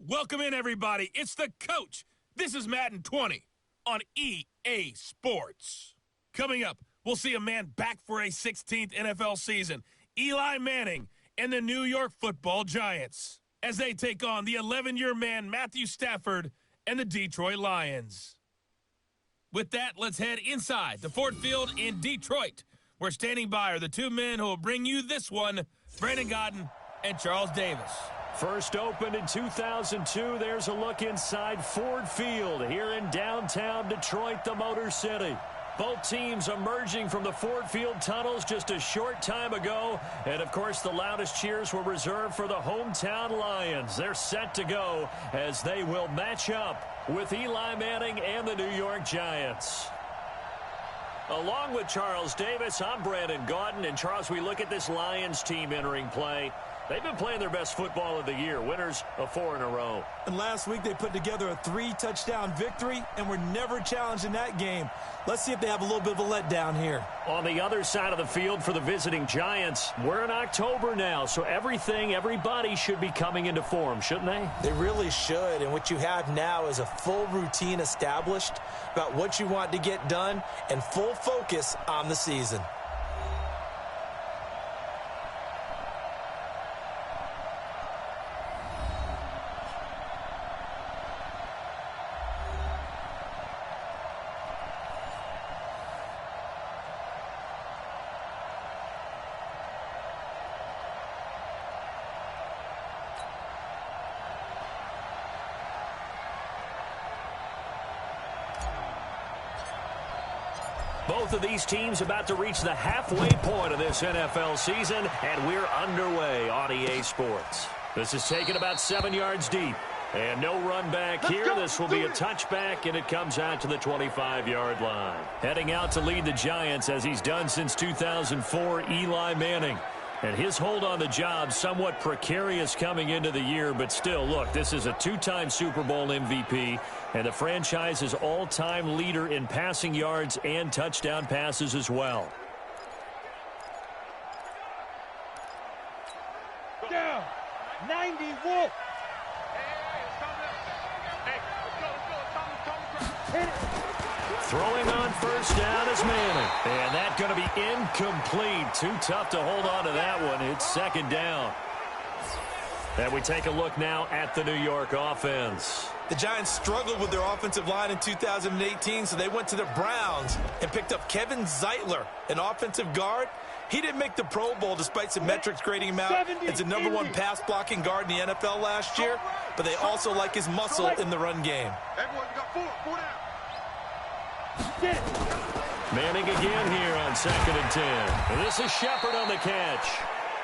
Welcome in, everybody. It's the coach. This is Madden 20 on EA Sports. Coming up, we'll see a man back for a 16th NFL season, Eli Manning and the New York Football Giants, as they take on the 11-year man Matthew Stafford and the Detroit Lions. With that, let's head inside to Ford Field in Detroit. Where standing by are the two men who will bring you this one, Brandon Godden and Charles Davis. First opened in 2002, there's a look inside Ford Field here in downtown Detroit, the Motor City. Both teams emerging from the Ford Field tunnels just a short time ago. And, of course, the loudest cheers were reserved for the hometown Lions. They're set to go as they will match up with Eli Manning and the New York Giants. Along with Charles Davis, I'm Brandon Godden. And, Charles, we look at this Lions team entering play. They've been playing their best football of the year, winners of 4 in a row. And last week they put together a 3-touchdown victory and were never challenged in that game. Let's see if they have a little bit of a letdown here. On the other side of the field for the visiting Giants, we're in October now, so everybody should be coming into form, shouldn't they? They really should, and what you have now is a full routine established about what you want to get done and full focus on the season. Both of these teams about to reach the halfway point of this NFL season, and we're underway on EA Sports. This is taken about 7 yards deep, and no run back here. This will be a touchback, and it comes out to the 25-yard line. Heading out to lead the Giants, as he's done since 2004, Eli Manning. And his hold on the job somewhat precarious coming into the year, but still, look, this is a 2-time Super Bowl MVP and the franchise's all-time leader in passing yards and touchdown passes as well. Down, 91. Throwing on first down is Manning. And that's going to be incomplete. Too tough to hold on to that one. It's second down. And we take a look now at the New York offense. The Giants struggled with their offensive line in 2018, so they went to the Browns and picked up Kevin Zeitler, an offensive guard. He didn't make the Pro Bowl despite some metrics grading him out as the #1 pass blocking guard in the NFL last year, but they also like his muscle in the run game. Manning again here on 2nd and 10. And this is Shepard on the catch.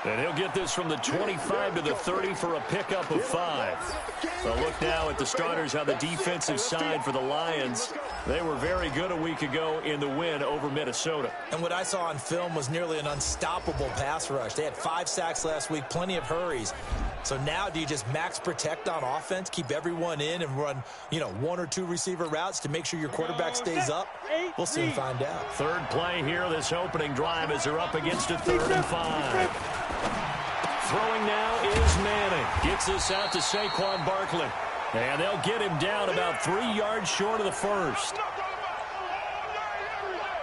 And he'll get this from the 25 to the 30 for a pickup of 5. A look now at the starters on the defensive side for the Lions. They were very good a week ago in the win over Minnesota. And what I saw on film was nearly an unstoppable pass rush. They had 5 sacks last week, plenty of hurries. So now do you just max protect on offense, keep everyone in and run, 1 or 2 receiver routes to make sure your quarterback stays up? We'll soon find out. Third play here, this opening drive as they're up against a 3rd and 5. Throwing now is Manning. Gets this out to Saquon Barkley. And they'll get him down about 3 yards short of the first.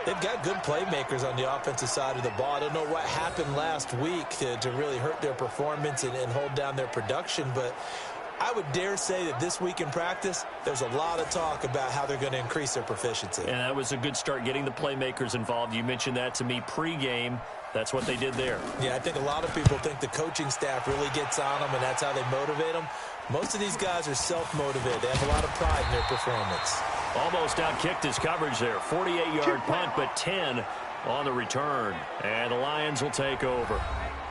They've got good playmakers on the offensive side of the ball. I don't know what happened last week to really hurt their performance and hold down their production, but I would dare say that this week in practice, there's a lot of talk about how they're going to increase their proficiency. And that was a good start getting the playmakers involved. You mentioned that to me pregame. That's what they did there. Yeah, I think a lot of people think the coaching staff really gets on them, and that's how they motivate them. Most of these guys are self-motivated. They have a lot of pride in their performance. Almost outkicked his coverage there. 48-yard punt, but 10 on the return. And the Lions will take over.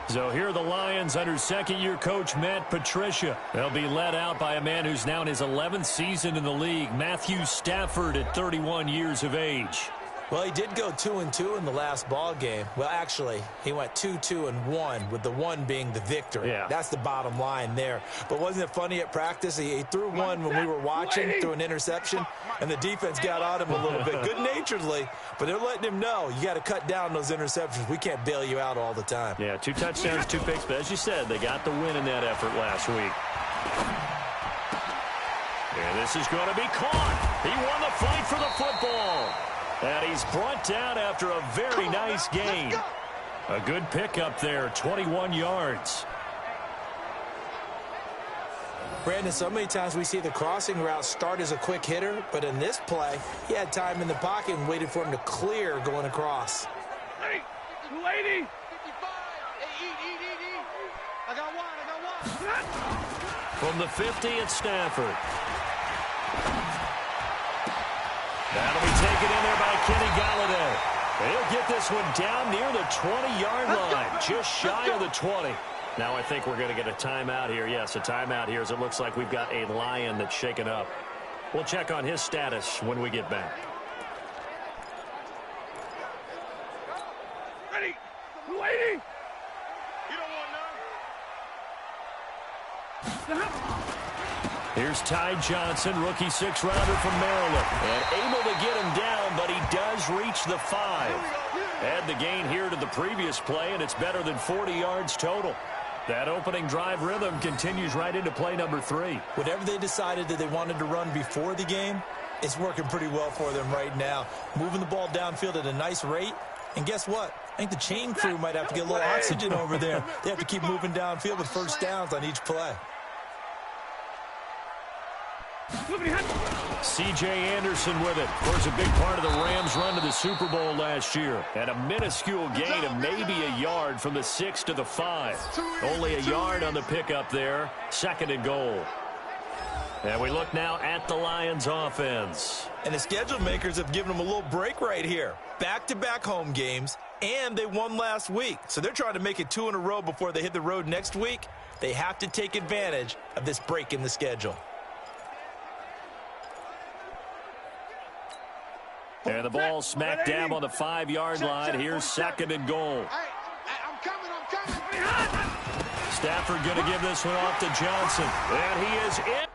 So here are the Lions under second-year coach Matt Patricia. They'll be led out by a man who's now in his 11th season in the league, Matthew Stafford, at 31 years of age. Well, he did go 2-2 in the last ball game. Well, actually, he went 2-2-1, with the 1 being the victory. Yeah. That's the bottom line there. But wasn't it funny at practice? He threw one when we were watching, threw an interception, and the defense got on him a little bit, good-naturedly. But they're letting him know, you got to cut down those interceptions. We can't bail you out all the time. Yeah, 2 touchdowns, 2 picks. But as you said, they got the win in that effort last week. This is going to be caught. He won the fight for the football. And he's brought down after a very nice gain. A good pickup there, 21 yards. Brandon, so many times we see the crossing route start as a quick hitter, but in this play, he had time in the pocket and waited for him to clear going across. 280. 55. Hey, eat. I got one. From the 50, it's Stafford. That'll be taken in there by Kenny Galladay. He'll get this one down near the 20-yard line, just shy of the 20. Now I think we're going to get a timeout here. Yes, a timeout here as it looks like we've got a Lion that's shaken up. We'll check on his status when we get back. Ready. 280. You don't want none. Here's Ty Johnson, rookie six-rounder from Maryland. And able to get him down, but he does reach the 5. Add the gain here to the previous play, and it's better than 40 yards total. That opening drive rhythm continues right into play number 3. Whatever they decided that they wanted to run before the game, it's working pretty well for them right now. Moving the ball downfield at a nice rate. And guess what? I think the chain crew might have to get a little oxygen over there. They have to keep moving downfield with first downs on each play. C.J. Anderson with it. Of course, a big part of the Rams' run to the Super Bowl last year. And a minuscule gain of maybe a yard from the 6 to the 5. Only a yard on the pickup there. 2nd and goal. And we look now at the Lions' offense. And the schedule makers have given them a little break right here. Back-to-back home games, and they won last week. So they're trying to make it 2 in a row before they hit the road next week. They have to take advantage of this break in the schedule. And the ball smack dab on the 5-yard line. Here's 2nd and goal. I'm coming. Stafford going to give this one off to Johnson. And he is in.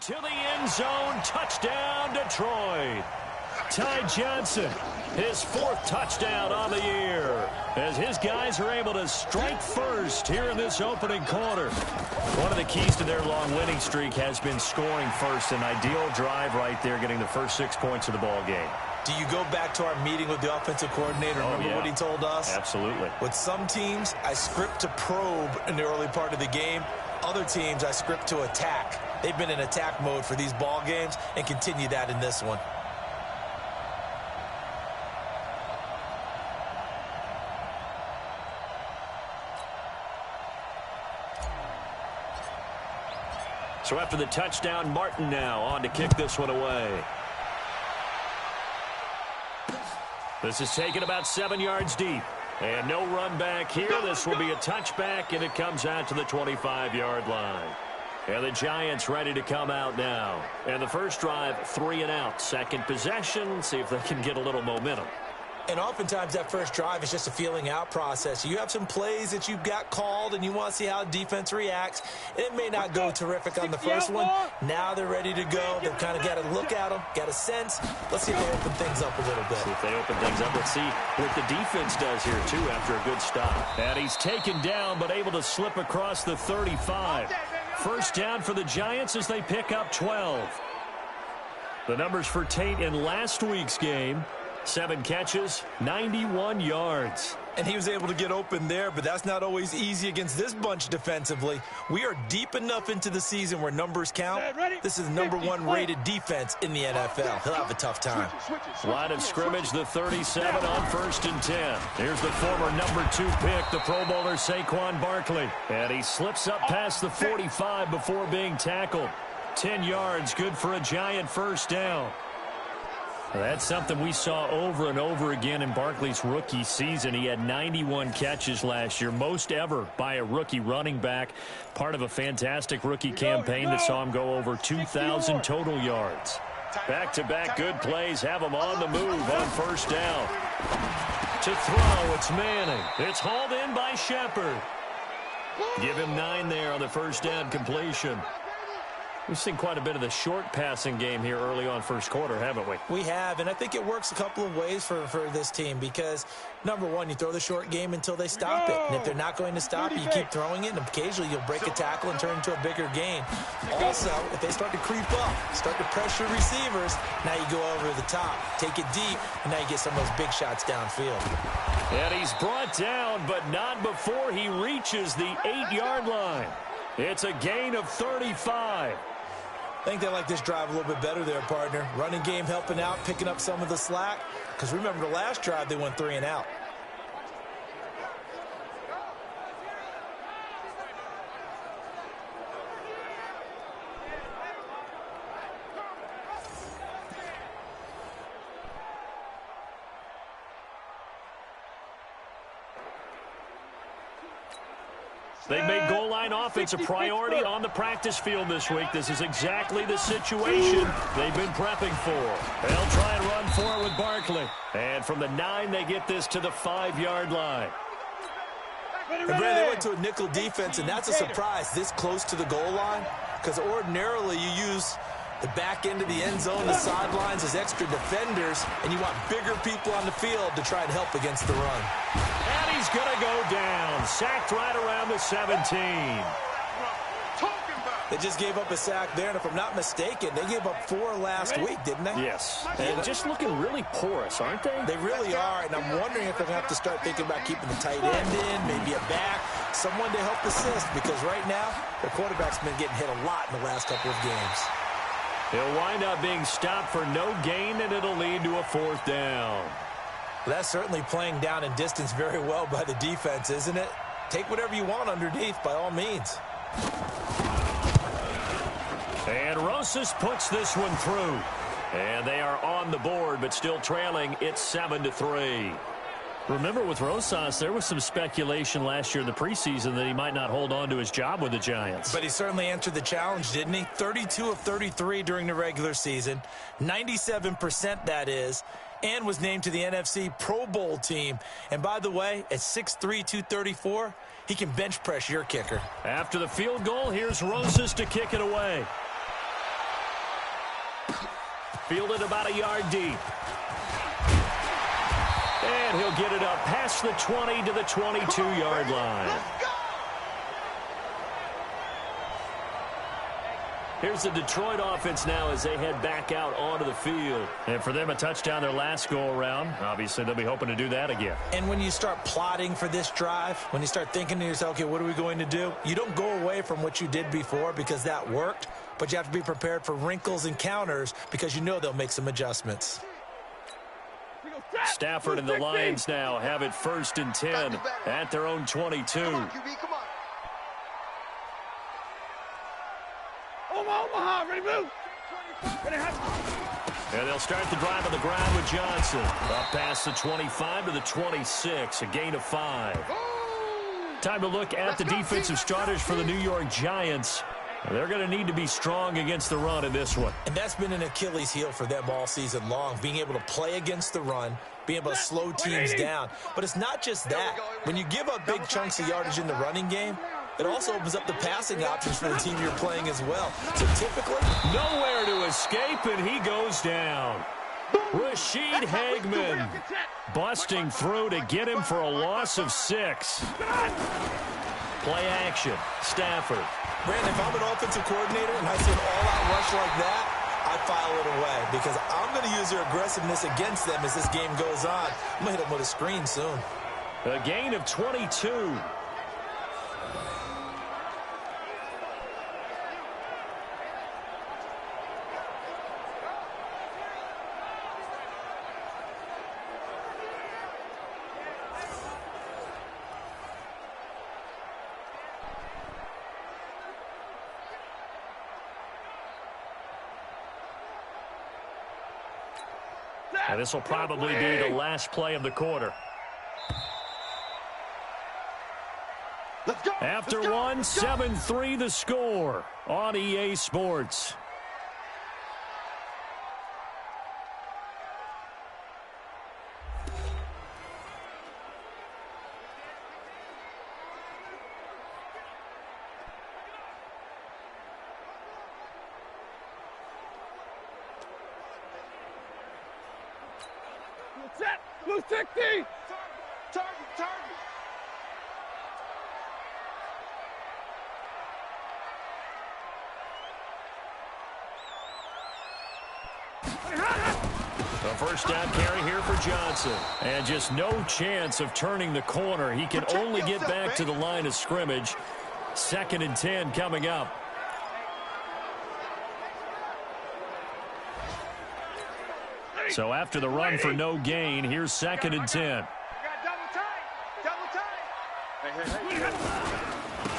To the end zone, touchdown Detroit. Ty Johnson, his 4th touchdown on the year, as his guys are able to strike first here in this opening quarter. One of the keys to their long winning streak has been scoring first. An ideal drive right there, getting the first 6 points of the ball game. Do you go back to our meeting with the offensive coordinator? Remember what he told us? Absolutely. With some teams, I script to probe in the early part of the game. Other teams, I script to attack. They've been in attack mode for these ball games and continue that in this one. So after the touchdown, Martin now on to kick this one away. This is taken about 7 yards deep. And no run back here. This will be a touchback, and it comes out to the 25-yard line. And the Giants ready to come out now. And the first drive, 3 and out. Second possession, see if they can get a little momentum. And oftentimes that first drive is just a feeling out process. You have some plays that you've got called and you want to see how the defense reacts. It may not go terrific on the first one. Now they're ready to go. They've kind of got to look at them, got a sense. Let's see if they open things up a little bit. See if they open things up. Let's see what the defense does here, too, after a good stop. And he's taken down but able to slip across the 35. First down for the Giants as they pick up 12. The numbers for Tate in last week's game. 7 catches, 91 yards. And he was able to get open there, but that's not always easy against this bunch defensively. We are deep enough into the season where numbers count. This is the #1 rated defense in the NFL. He'll have a tough time. Line of scrimmage, the 37 on 1st and 10. Here's the former #2 pick, the Pro Bowler Saquon Barkley. And he slips up past the 45 before being tackled. 10 yards, good for a Giant first down. That's something we saw over and over again in Barkley's rookie season. He had 91 catches last year, most ever by a rookie running back. Part of a fantastic rookie campaign that saw him go over 2,000 total yards. Back-to-back good plays have him on the move on first down. To throw, it's Manning. It's hauled in by Shepard. Give him 9 there on the first down completion. We've seen quite a bit of the short passing game here early on first quarter, haven't we? We have, and I think it works a couple of ways for this team because, #1, you throw the short game until they stop it. And if they're not going to stop it, you keep throwing it, and occasionally you'll break a tackle and turn into a bigger gain. Also, if they start to creep up, start to pressure receivers, now you go over the top, take it deep, and now you get some of those big shots downfield. And he's brought down, but not before he reaches the 8-yard line. It's a gain of 35. I think they like this drive a little bit better there, partner. Running game helping out, picking up some of the slack. Because remember, the last drive, they went 3 and out. They've made goal line offense a priority on the practice field this week. This is exactly the situation they've been prepping for. They'll try and run for it with Barkley. And from the 9, they get this to the 5-yard line. And Brad, they went to a nickel defense, and that's a surprise this close to the goal line. Because ordinarily you use the back end of the end zone, the sidelines as extra defenders, and you want bigger people on the field to try and help against the run. And he's going to go down. Sacked right around the 17. They just gave up a sack there, and if I'm not mistaken, they gave up 4 last week, didn't they? Yes. And just looking really porous, aren't they? They really are, and I'm wondering if they're going to have to start thinking about keeping the tight end in, maybe a back, someone to help assist, because right now, their quarterback's been getting hit a lot in the last couple of games. He'll wind up being stopped for no gain, and it'll lead to a 4th down. Well, that's certainly playing down and distance very well by the defense, isn't it? Take whatever you want underneath, by all means. And Rosas puts this one through. And they are on the board, but still trailing. It's 7-3. Remember, with Rosas, there was some speculation last year in the preseason that he might not hold on to his job with the Giants. But he certainly answered the challenge, didn't he? 32 of 33 during the regular season, 97% that is, and was named to the NFC Pro Bowl team. And by the way, at 6'3", 234, he can bench press your kicker. After the field goal, here's Rosas to kick it away. Fielded about a yard deep. And he'll get it up past the 20 to the 22-yard line. Here's the Detroit offense now as they head back out onto the field. And for them, a touchdown their last go-around. Obviously, they'll be hoping to do that again. And when you start plotting for this drive, when you start thinking to yourself, okay, what are we going to do? You don't go away from what you did before because that worked, but you have to be prepared for wrinkles and counters because you know they'll make some adjustments. Stafford and the Lions now have it 1st and 10 at their own 22. Come on, QB, come on. Omaha, ready, move. And they'll start the drive on the ground with Johnson. Up past the 25 to the 26, a gain of 5. Time to look at the defensive starters for the New York Giants. They're going to need to be strong against the run in this one. And that's been an Achilles heel for them all season long, being able to play against the run, being able to slow teams down. But it's not just that. When you give up big chunks of yardage in the running game, it also opens up the passing options for the team you're playing as well. So typically, nowhere to escape, and he goes down. Rashid Hageman busting through to get him for a loss of 6. Play action. Stafford. Brandon, if I'm an offensive coordinator and I see an all-out rush like that, I file it away because I'm going to use their aggressiveness against them as this game goes on. I'm going to hit them with a screen soon. A gain of 22. And this will probably be the last play of the quarter. Let's go. After one, 7-3 the score on EA Sports. Set. Blue 60. Target. A first down carry here for Johnson. And just no chance of turning the corner. He can only get back to the line of scrimmage. 2nd and 10 coming up. So after the run for no gain, here's 2nd and 10.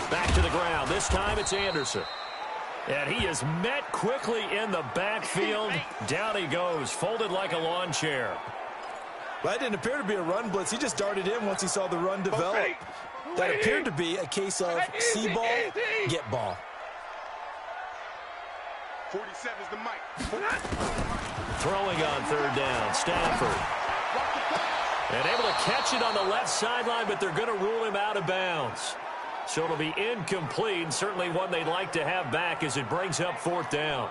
Back to the ground. This time it's Anderson. And he is met quickly in the backfield. Down he goes, folded like a lawn chair. Well, that didn't appear to be a run blitz. He just darted in once he saw the run develop. That appeared to be a case of see ball, get ball. 47 is the mic. Throwing on 3rd down, Stafford. And able to catch it on the left sideline, but they're going to rule him out of bounds. So it'll be incomplete, certainly one they'd like to have back as it brings up 4th down.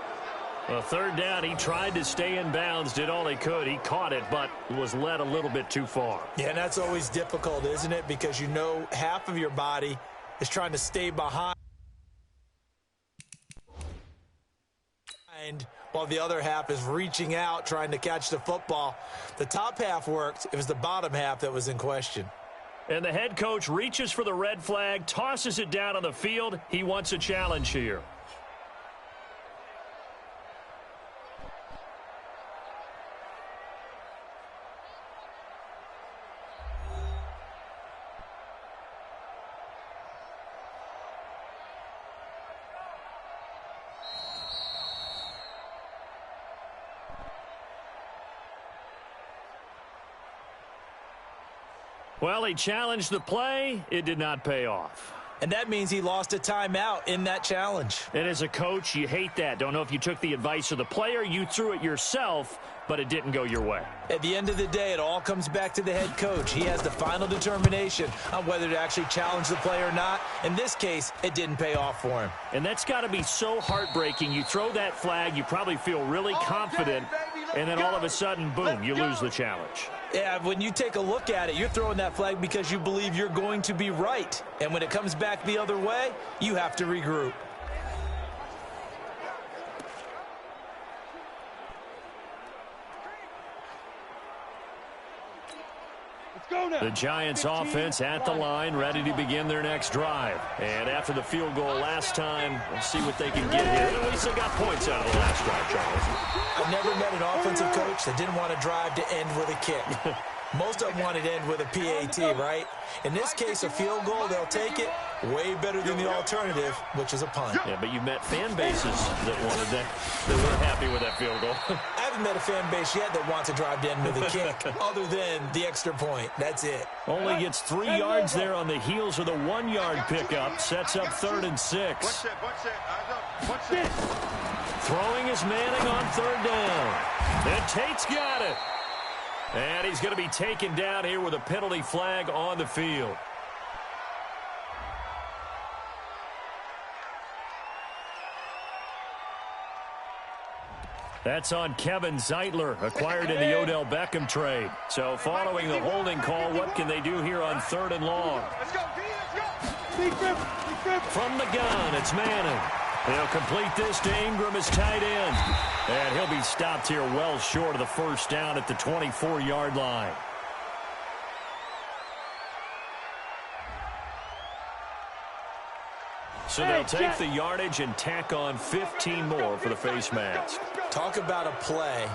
3rd down, he tried to stay in bounds, did all he could. He caught it, but was led a little bit too far. Yeah, and that's always difficult, isn't it? Because you know half of your body is trying to stay behind while the other half is reaching out, trying to catch the football. The top half worked. It was the bottom half that was in question. And the head coach reaches for the red flag, tosses it down on the field. He wants a challenge here. Well, he challenged the play. It did not pay off. And that means he lost a timeout in that challenge. And as a coach, you hate that. Don't know if you took the advice of the player, you threw it yourself, but it didn't go your way. At the end of the day, it all comes back to the head coach. He has the final determination on whether to actually challenge the play or not. In this case, it didn't pay off for him. And that's got to be so heartbreaking. You throw that flag, you probably feel really confident, and then all of a sudden, boom, you lose the challenge. Yeah, when you take a look at it, you're throwing that flag because you believe you're going to be right. And when it comes back the other way, you have to regroup. The Giants offense at the line, ready to begin their next drive. And after the field goal last time, we'll see what they can get here. At least they got points out of the last drive, Charles. I've never met an offensive coach that didn't want to drive to end with a kick. Most of them wanted to end with a PAT, right? In this case, a field goal, they'll take it. Way better than the alternative, which is a punt. Yeah, but you met fan bases that wanted that. They weren't happy with that field goal. I haven't met a fan base yet that wants to drive to end with a kick, other than the extra point. That's it. Only gets 3 yards there on the heels of the 1-yard pickup. Sets up 3rd and 6. Throwing is Manning on 3rd down. And Tate's got it. And he's going to be taken down here with a penalty flag on the field. That's on Kevin Zeitler, acquired in the Odell Beckham trade. So following the holding call, what can they do here on 3rd and long? From the gun, it's Manning. He'll complete this to Ingram as tight end. And he'll be stopped here well short of the first down at the 24-yard line. So they'll take the yardage and tack on 15 more for the face mask. Talk about a play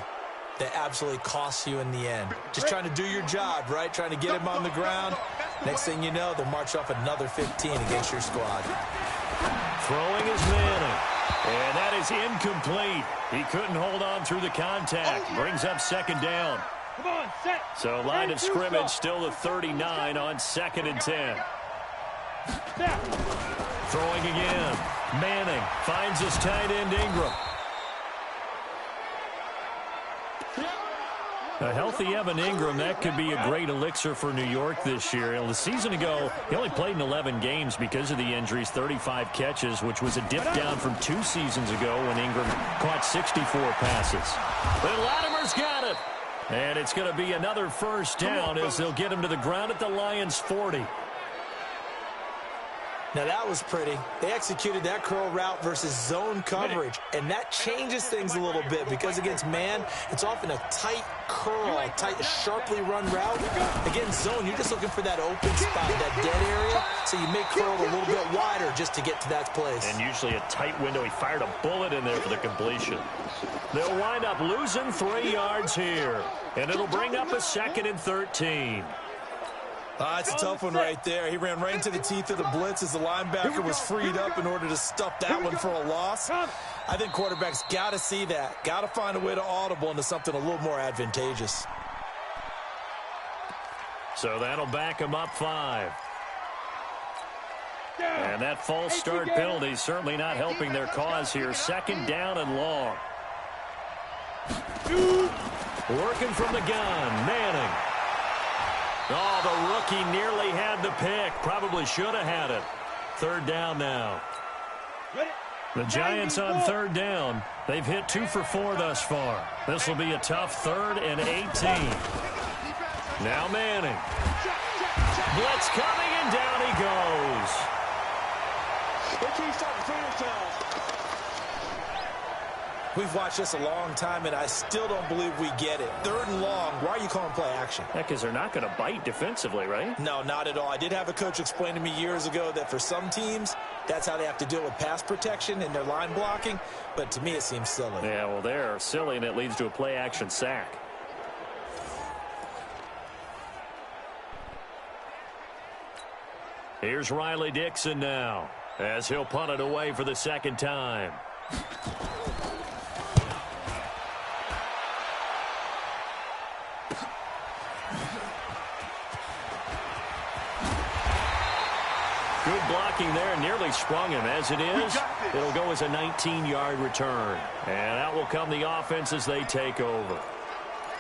that absolutely costs you in the end. Just trying to do your job, right? Trying to get him on the ground. Next thing you know, they'll march off another 15 against your squad. Throwing is Manning. And that is incomplete. He couldn't hold on through the contact. Brings up 2nd down. So line of scrimmage still the 39 on 2nd and 10. Throwing again. Manning finds his tight end Ingram. A healthy Evan Ingram, that could be a great elixir for New York this year. The season ago, he only played in 11 games because of the injuries, 35 catches, which was a dip down from 2 seasons ago when Ingram caught 64 passes. But Latimer's got it. And it's going to be another first down as they'll get him to the ground at the Lions' 40. Now, that was pretty. They executed that curl route versus zone coverage, and that changes things a little bit because against man, it's often a tight curl, a tight, sharply run route. Against zone, you're just looking for that open spot, that dead area, so you make curl a little bit wider just to get to that place. And usually a tight window. He fired a bullet in there for the completion. They'll wind up losing 3 yards here, and it'll bring up a 2nd and 13. It's a tough one right there. He ran right into the teeth of the blitz as the linebacker was freed up in order to stuff that one for a loss. I think quarterbacks got to see that. Got to find a way to audible into something a little more advantageous. So that'll back him up 5. And that false start penalty certainly not helping their cause here. 2nd down and long. Working from the gun, Manning. Oh, the rookie nearly had the pick. Probably should have had it. 3rd down now. The Giants on 3rd down. They've hit 2 for 4 thus far. This will be a tough 3rd and 18. Now Manning. Blitz coming, and down he goes. We've watched this a long time, and I still don't believe we get it. 3rd and long. Why are you calling play action? Yeah, because they're not going to bite defensively, right? No, not at all. I did have a coach explain to me years ago that for some teams, that's how they have to deal with pass protection and their line blocking. But to me, it seems silly. Yeah, well, they're silly, and it leads to a play action sack. Here's Riley Dixon now, as he'll punt it away for the 2nd time. Good blocking there, nearly sprung him. As it is, it'll go as a 19-yard return. And out will come the offense as they take over.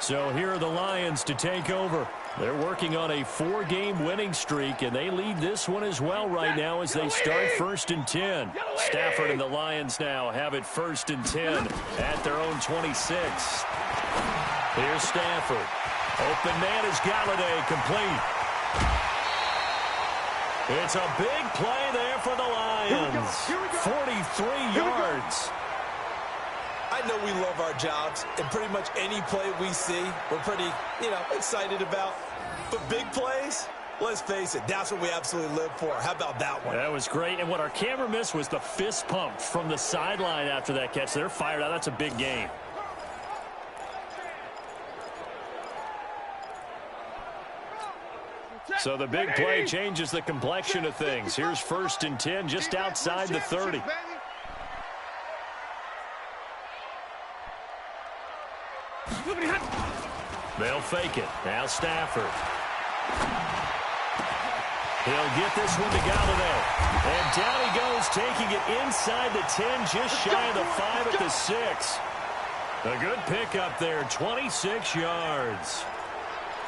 So here are the Lions to take over. They're working on a 4-game winning streak, and they lead this one as well right now as they start 1st and 10. Stafford and the Lions now have it 1st and 10 at their own 26. Here's Stafford. Open man is Galladay, complete. It's a big play there for the Lions. 43 yards. I know we love our jobs, and pretty much any play we see, we're pretty, excited about. But big plays, let's face it, that's what we absolutely live for. How about that one? That was great, and what our camera missed was the fist pump from the sideline after that catch. They're fired out. That's a big game. So the big play changes the complexion of things. Here's 1st and 10 just outside the 30. They'll fake it. Now Stafford. He'll get this one to Galladay. And down he goes, taking it inside the 10, just shy of the 5 at the 6. A good pickup there, 26 yards.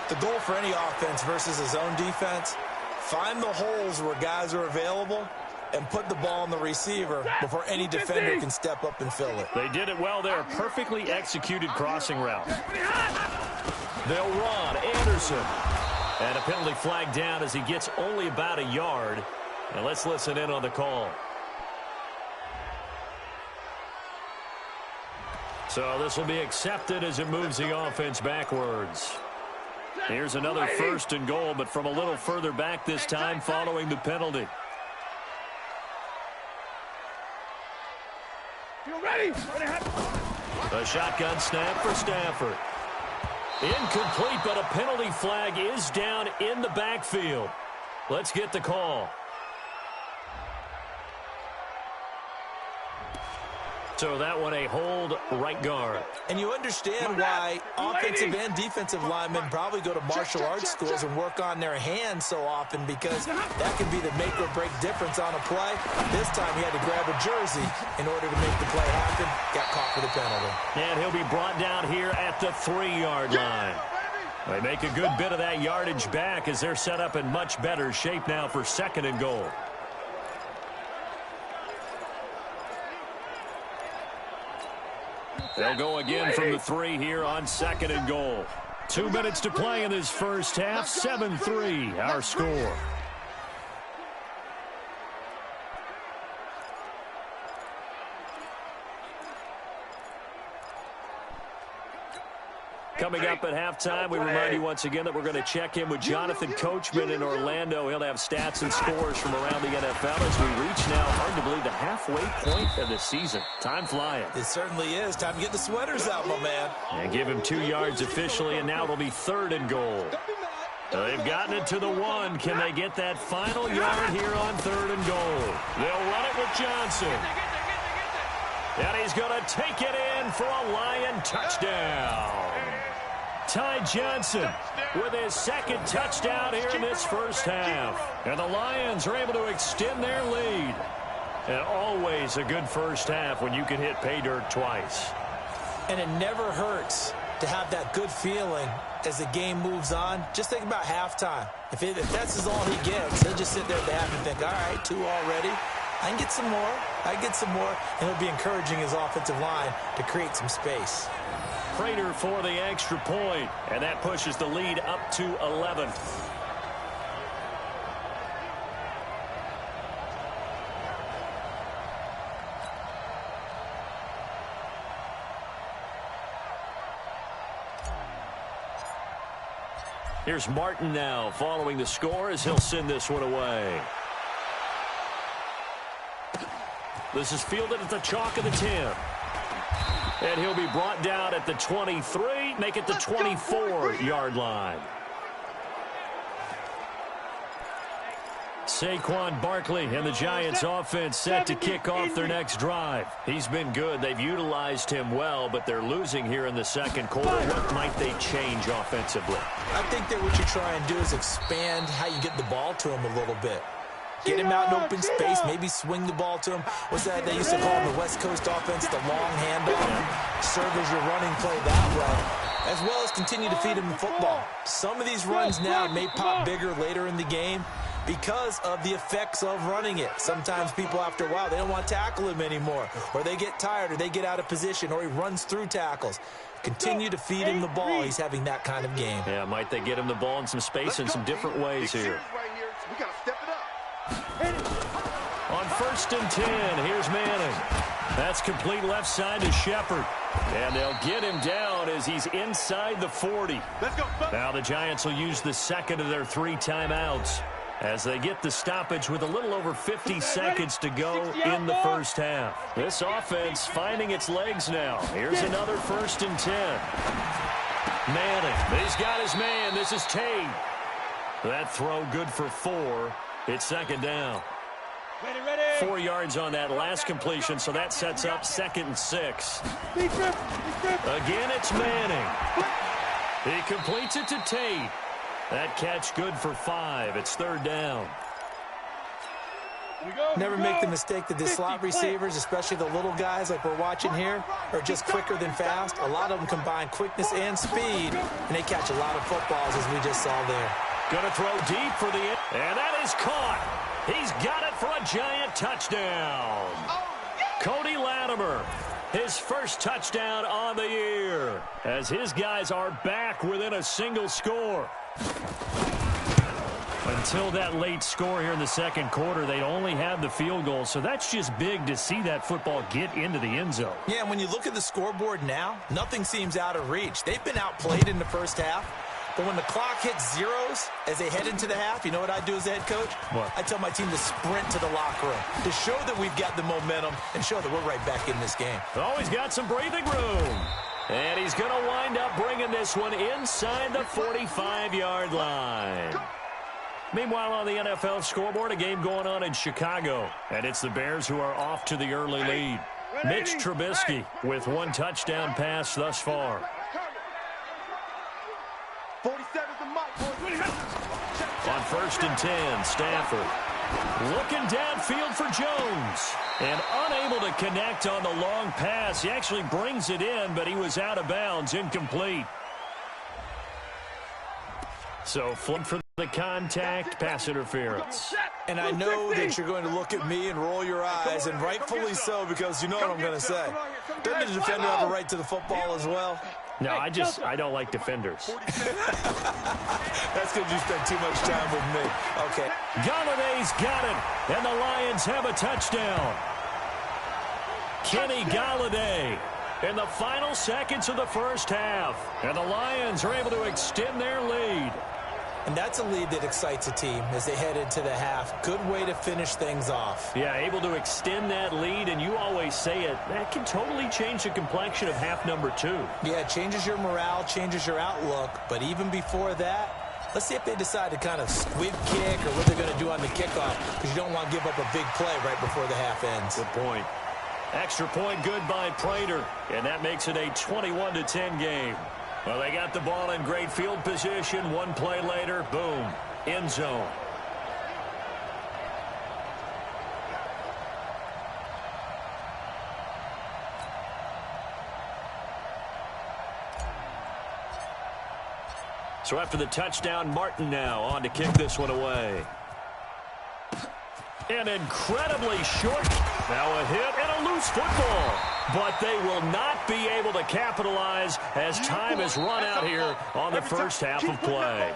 The goal for any offense versus his own defense, find the holes where guys are available and put the ball on the receiver before any defender can step up and fill it. They did it well there. Perfectly executed crossing route. They'll run. Anderson. And a penalty flag down as he gets only about a yard. And let's listen in on the call. So this will be accepted as it moves the offense backwards. Here's another 1st and goal, but from a little further back this time following the penalty. You ready? A shotgun snap for Stafford. Incomplete, but a penalty flag is down in the backfield. Let's get the call. So that one a hold right guard. And you understand why offensive and defensive linemen probably go to martial arts schools and work on their hands so often, because that can be the make or break difference on a play. This time he had to grab a jersey in order to make the play happen. Got caught for the penalty. And he'll be brought down here at the 3-yard line. They make a good bit of that yardage back as they're set up in much better shape now for 2nd and goal. They'll go again from the 3 here on 2nd and goal. 2 minutes to play in this first half. 7-3 our score. Coming up at halftime, we remind you once again that we're going to check in with Jonathan Coachman in Orlando. He'll have stats and scores from around the NFL as we reach now, hard to believe, the halfway point of the season. Time flying. It certainly is. Time to get the sweaters out, my man. And give him 2 yards officially, and now it'll be 3rd and goal. They've gotten it to the 1. Can they get that final yard here on 3rd and goal? They'll run it with Johnson. And he's going to take it in for a Lion touchdown. Ty Johnson with his 2nd touchdown here in this first half. And the Lions are able to extend their lead. And always a good first half when you can hit pay dirt twice. And it never hurts to have that good feeling as the game moves on. Just think about halftime. If that's all he gets, he'll just sit there at the half and think, all right, 2 already. I can get some more. I can get some more. And he'll be encouraging his offensive line to create some space. Prater for the extra point, and that pushes the lead up to 11. Here's Martin now following the score as he'll send this one away. This is fielded at the chalk of the 10. And he'll be brought down at the 23, make it the 24-yard line. Saquon Barkley and the Giants offense set to kick off their next drive. He's been good. They've utilized him well, but they're losing here in the second quarter. What might they change offensively? I think that what you try and do is expand how you get the ball to him a little bit. Get him out in open space, maybe swing the ball to him. What's that they used to call in the West Coast offense, the long handoff? Serve as your running play that way, as well as continue to feed him the football. Some of these runs now may pop bigger later in the game because of the effects of running it. Sometimes people, after a while, they don't want to tackle him anymore, or they get tired, or they get out of position, or he runs through tackles. Continue to feed him the ball. He's having that kind of game. Yeah, might they get him the ball in some space in some different ways here. We got to step it up. On 1st and 10, here's Manning. That's complete left side to Shepard. And they'll get him down as he's inside the 40. Let's go. Now the Giants will use the second of their 3 timeouts as they get the stoppage with a little over 50 seconds to go in the first half. This offense finding its legs now. Here's another 1st and 10. Manning, he's got his man. This is Tate. That throw good for 4. It's 2nd down. 4 yards on that last completion, so that sets up 2nd and 6. Again, it's Manning. He completes it to Tate. That catch good for 5. It's 3rd down. Never make the mistake that the slot receivers, especially the little guys like we're watching here, are just quicker than fast. A lot of them combine quickness and speed, and they catch a lot of footballs, as we just saw there. Going to throw deep for the end, and that is caught. He's got it for a Giant touchdown. Cody Latimer, his first touchdown on the year, as his guys are back within a single score. Until that late score here in the second quarter, they only had the field goal, so that's just big to see that football get into the end zone. Yeah, and when you look at the scoreboard now, nothing seems out of reach. They've been outplayed in the first half, but when the clock hits zeros as they head into the half, you know what I do as the head coach? What? I tell my team to sprint to the locker room to show that we've got the momentum and show that we're right back in this game. Oh, he's got some breathing room. And he's going to wind up bringing this one inside the 45-yard line. Meanwhile, on the NFL scoreboard, a game going on in Chicago. And it's the Bears who are off to the early lead. Mitch Trubisky with 1 touchdown pass thus far. 47's the mic. On 1st and 10, Stafford looking downfield for Jones. And unable to connect on the long pass. He actually brings it in, but he was out of bounds, incomplete. So, flip for the contact, pass interference. And I know that you're going to look at me and roll your eyes, and rightfully so, because you know what I'm going to say. Doesn't the defender have a right to the football as well? No, I don't like defenders. That's because you spent too much time with me. Okay. Galladay's got it, and the Lions have a touchdown. Kenny Galladay in the final seconds of the first half. And the Lions are able to extend their lead. And that's a lead that excites a team as they head into the half. Good way to finish things off. Yeah, able to extend that lead, and you always say it, that can totally change the complexion of half number 2. Yeah, it changes your morale, changes your outlook. But even before that, let's see if they decide to kind of squib kick or what they're going to do on the kickoff, because you don't want to give up a big play right before the half ends. Good point. Extra point good by Prater, and that makes it a 21-10 game. Well, they got the ball in great field position. 1 play later, boom, end zone. So after the touchdown, Martin now on to kick this one away. An incredibly short, now a hit and a loose football. But they will not be able to capitalize as time has run out here on the first half of play.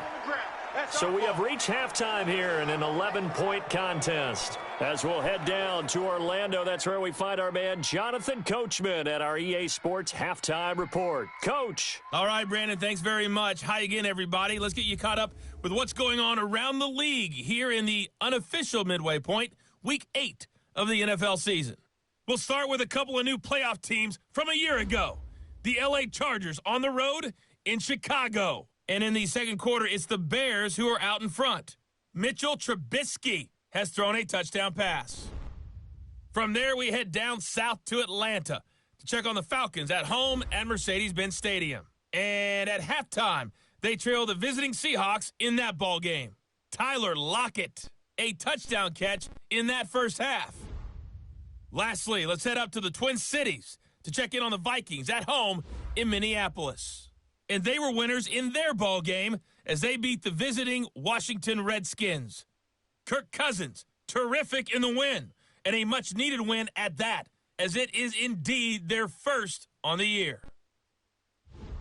So we have reached halftime here in an 11-point contest. As we'll head down to Orlando, that's where we find our man Jonathan Coachman at our EA Sports Halftime Report. Coach. All right, Brandon, thanks very much. Hi again, everybody. Let's get you caught up with what's going on around the league here in the unofficial midway point, Week 8 of the NFL season. We'll start with a couple of new playoff teams from a year ago. The LA Chargers on the road in Chicago. And in the second quarter, it's the Bears who are out in front. Mitchell Trubisky has thrown a touchdown pass. From there, we head down south to Atlanta to check on the Falcons at home at Mercedes-Benz Stadium. And at halftime, they trail the visiting Seahawks in that ball game. Tyler Lockett a touchdown catch in that first half. Lastly, let's head up to the Twin Cities to check in on the Vikings at home in Minneapolis. And they were winners in their ball game as they beat the visiting Washington Redskins. Kirk Cousins, terrific in the win, and a much-needed win at that, as it is indeed their first on the year.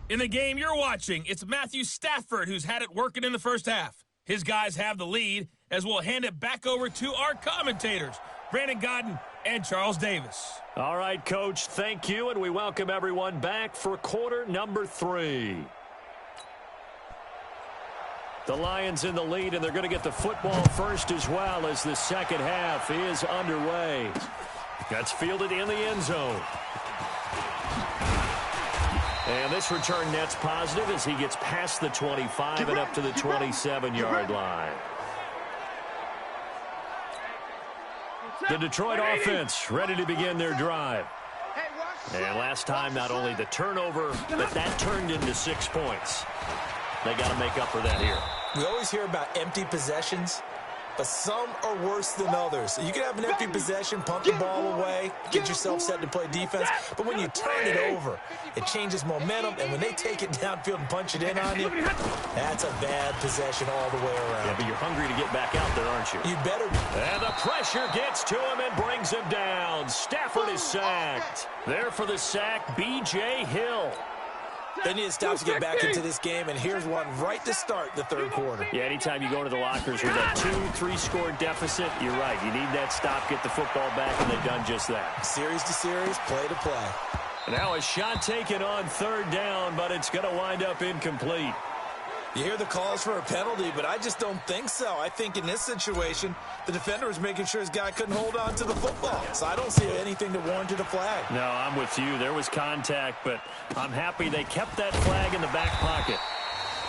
In the game you're watching, it's Matthew Stafford who's had it working in the first half. His guys have the lead, as we'll hand it back over to our commentators, Brandon Godden and Charles Davis. All right, Coach, thank you, and we welcome everyone back for quarter number 3. The Lions in the lead, and they're going to get the football first as well as the second half is underway. That's fielded in the end zone. And this return net's positive as he gets past the 25 and up to the 27-yard line. The Detroit offense ready to begin their drive. And last time, not only the turnover, but that turned into 6 points. They got to make up for that here. We always hear about empty possessions, but some are worse than others. You can have an empty possession, punt the ball away, get yourself set to play defense, but when you turn it over, it changes momentum, and when they take it downfield and punch it in on you, that's a bad possession all the way around. Yeah, but you're hungry to get back out there, aren't you? You better be. And the pressure gets to him and brings him down. Stafford is sacked. There for the sack, B.J. Hill. They need to stop to get back into this game, and here's one right to start the third quarter. Yeah, anytime you go into the lockers with that 2-3 score deficit, you're right. You need that stop, get the football back, and they've done just that. Series to series, play to play. Now a shot taken on third down, but it's going to wind up incomplete. You hear the calls for a penalty, but I just don't think so. I think in this situation, the defender was making sure his guy couldn't hold on to the football. So I don't see anything that warranted a flag. No, I'm with you. There was contact, but I'm happy they kept that flag in the back pocket.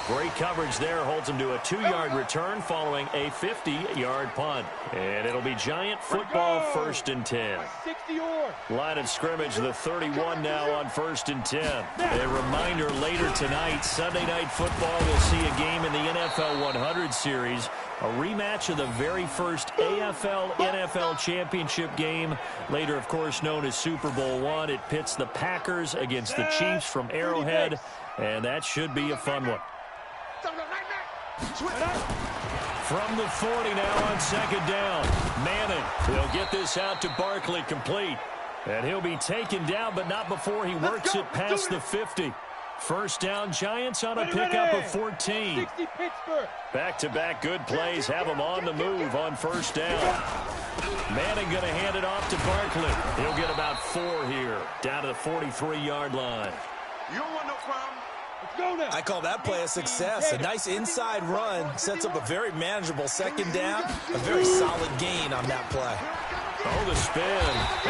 Great coverage there holds him to a 2-yard return following a 50-yard punt. And it'll be Giant football, 1st and 10. Line of scrimmage, the 31 now on 1st and 10. A reminder, later tonight, Sunday Night Football will see a game in the NFL 100 series. A rematch of the very first AFL-NFL championship game. Later, of course, known as Super Bowl I. It pits the Packers against the Chiefs from Arrowhead. And that should be a fun one. From the 40 now on 2nd down. Madden will get this out to Barkley, complete. And he'll be taken down, but not before he works it past the 50. First down, Giants on a pickup of 14. Back-to-back good plays have them on the move on 1st down. Manning going to hand it off to Barkley. He'll get about 4 here, down to the 43-yard line. You don't want no problem. I call that play a success. A nice inside run sets up a very manageable 2nd down. A very solid gain on that play. Oh, the spin.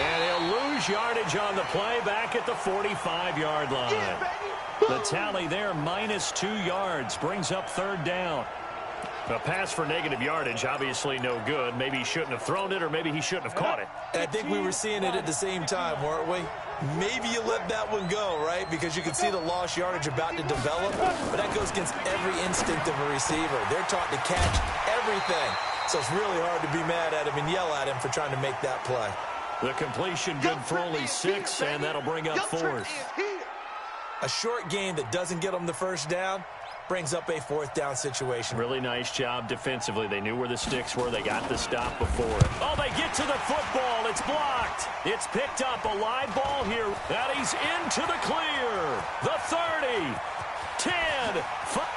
And he'll lose yardage on the play back at the 45-yard line. The tally there, -2 yards, brings up 3rd down. A pass for negative yardage, obviously no good. Maybe he shouldn't have thrown it, or maybe he shouldn't have caught it. I think we were seeing it at the same time, weren't we? Maybe you let that one go, right? Because you can see the lost yardage about to develop. But that goes against every instinct of a receiver. They're taught to catch everything. So it's really hard to be mad at him and yell at him for trying to make that play. The completion good for only 6, and that'll bring up 4th. A short gain that doesn't get them the 1st down brings up a 4th down situation. Really nice job defensively. They knew where the sticks were. They got the stop before it. Oh, they get to the football. It's blocked. It's picked up. A live ball here. And he's into the clear. The 30. 10.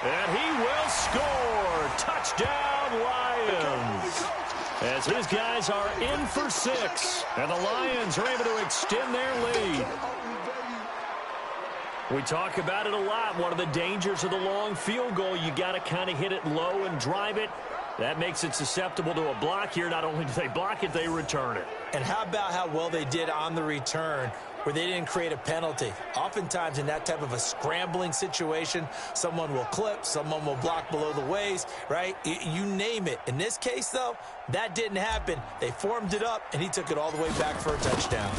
And he will score. Touchdown, Lions. As his guys are in for 6. And the Lions are able to extend their lead. We talk about it a lot. One of the dangers of the long field goal, you got to kind of hit it low and drive it. That makes it susceptible to a block here. Not only do they block it, they return it. And how about how well they did on the return, where they didn't create a penalty? Oftentimes in that type of a scrambling situation, someone will clip, someone will block below the waist, right? You name it. In this case, though, that didn't happen. They formed it up, and he took it all the way back for a touchdown.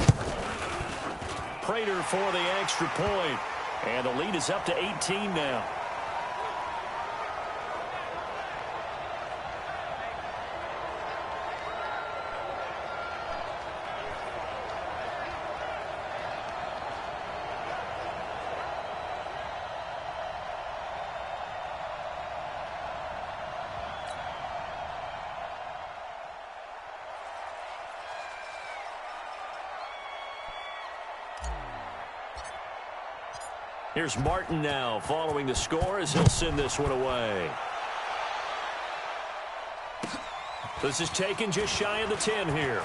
Prater for the extra point. And the lead is up to 18 now. Here's Martin now following the score as he'll send this one away. This is taken just shy of the 10 here.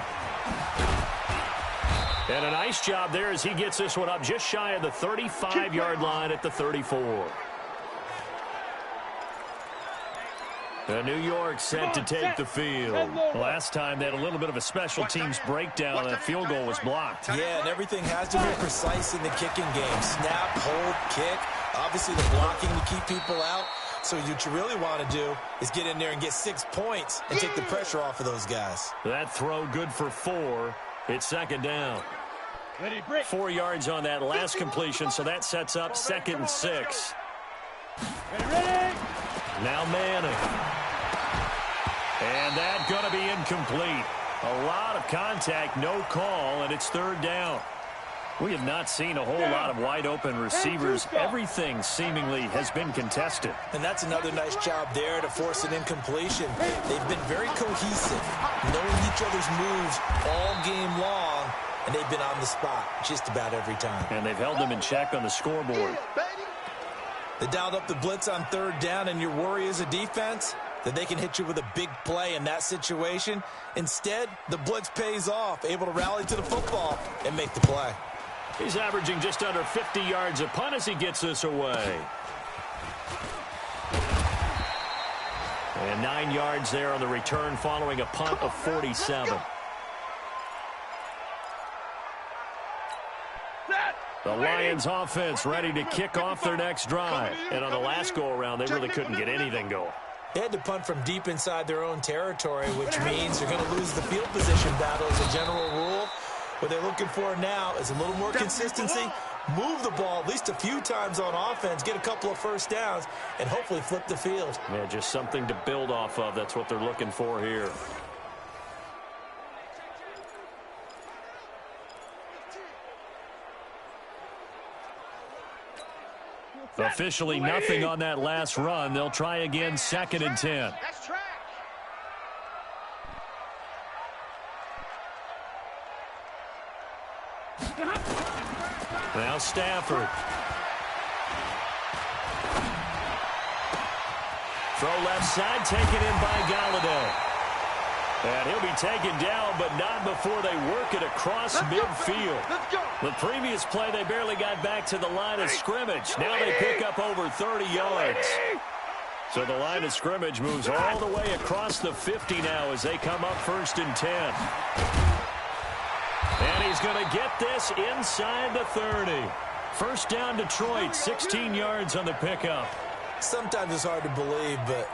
And a nice job there as he gets this one up just shy of the 35-yard line at the 34. The New York set to take the field. Last time they had a little bit of a special teams breakdown. That field goal was blocked. Yeah, and everything has to be precise in the kicking game. Snap, hold, kick. Obviously the blocking to keep people out. So what you really want to do is get in there and get 6 points and take the pressure off of those guys. That throw good for 4. It's second down. 4 yards on that last completion, so that sets up 2nd and 6. Now Manning. And that's going to be incomplete. A lot of contact, no call, and it's 3rd down. We have not seen a whole lot of wide-open receivers. Everything seemingly has been contested. And that's another nice job there to force an incompletion. They've been very cohesive, knowing each other's moves all game long, and they've been on the spot just about every time. And they've held them in check on the scoreboard. They dialed up the blitz on 3rd down, and your worry as a defense that they can hit you with a big play in that situation. Instead, the blitz pays off, able to rally to the football and make the play. He's averaging just under 50 yards a punt as he gets this away. And 9 yards there on the return following a punt of 47. The Lions offense ready to kick off their next drive. And on the last go-around, they really couldn't get anything going. They had to punt from deep inside their own territory, which means they're going to lose the field position battle as a general rule. What they're looking for now is a little more consistency, move the ball at least a few times on offense, get a couple of first downs, and hopefully flip the field. Yeah, just something to build off of. That's what they're looking for here. Officially nothing on that last run. They'll try again 2nd and 10. Now Stafford. Throw left side, taken in by Galladay. And he'll be taken down, but not before they work it across midfield. The previous play, they barely got back to the line of scrimmage. Now they pick up over 30 yards. So the line of scrimmage moves all the way across the 50 now as they come up 1st and 10. And he's going to get this inside the 30. 1st down Detroit, 16 yards on the pickup. Sometimes it's hard to believe, but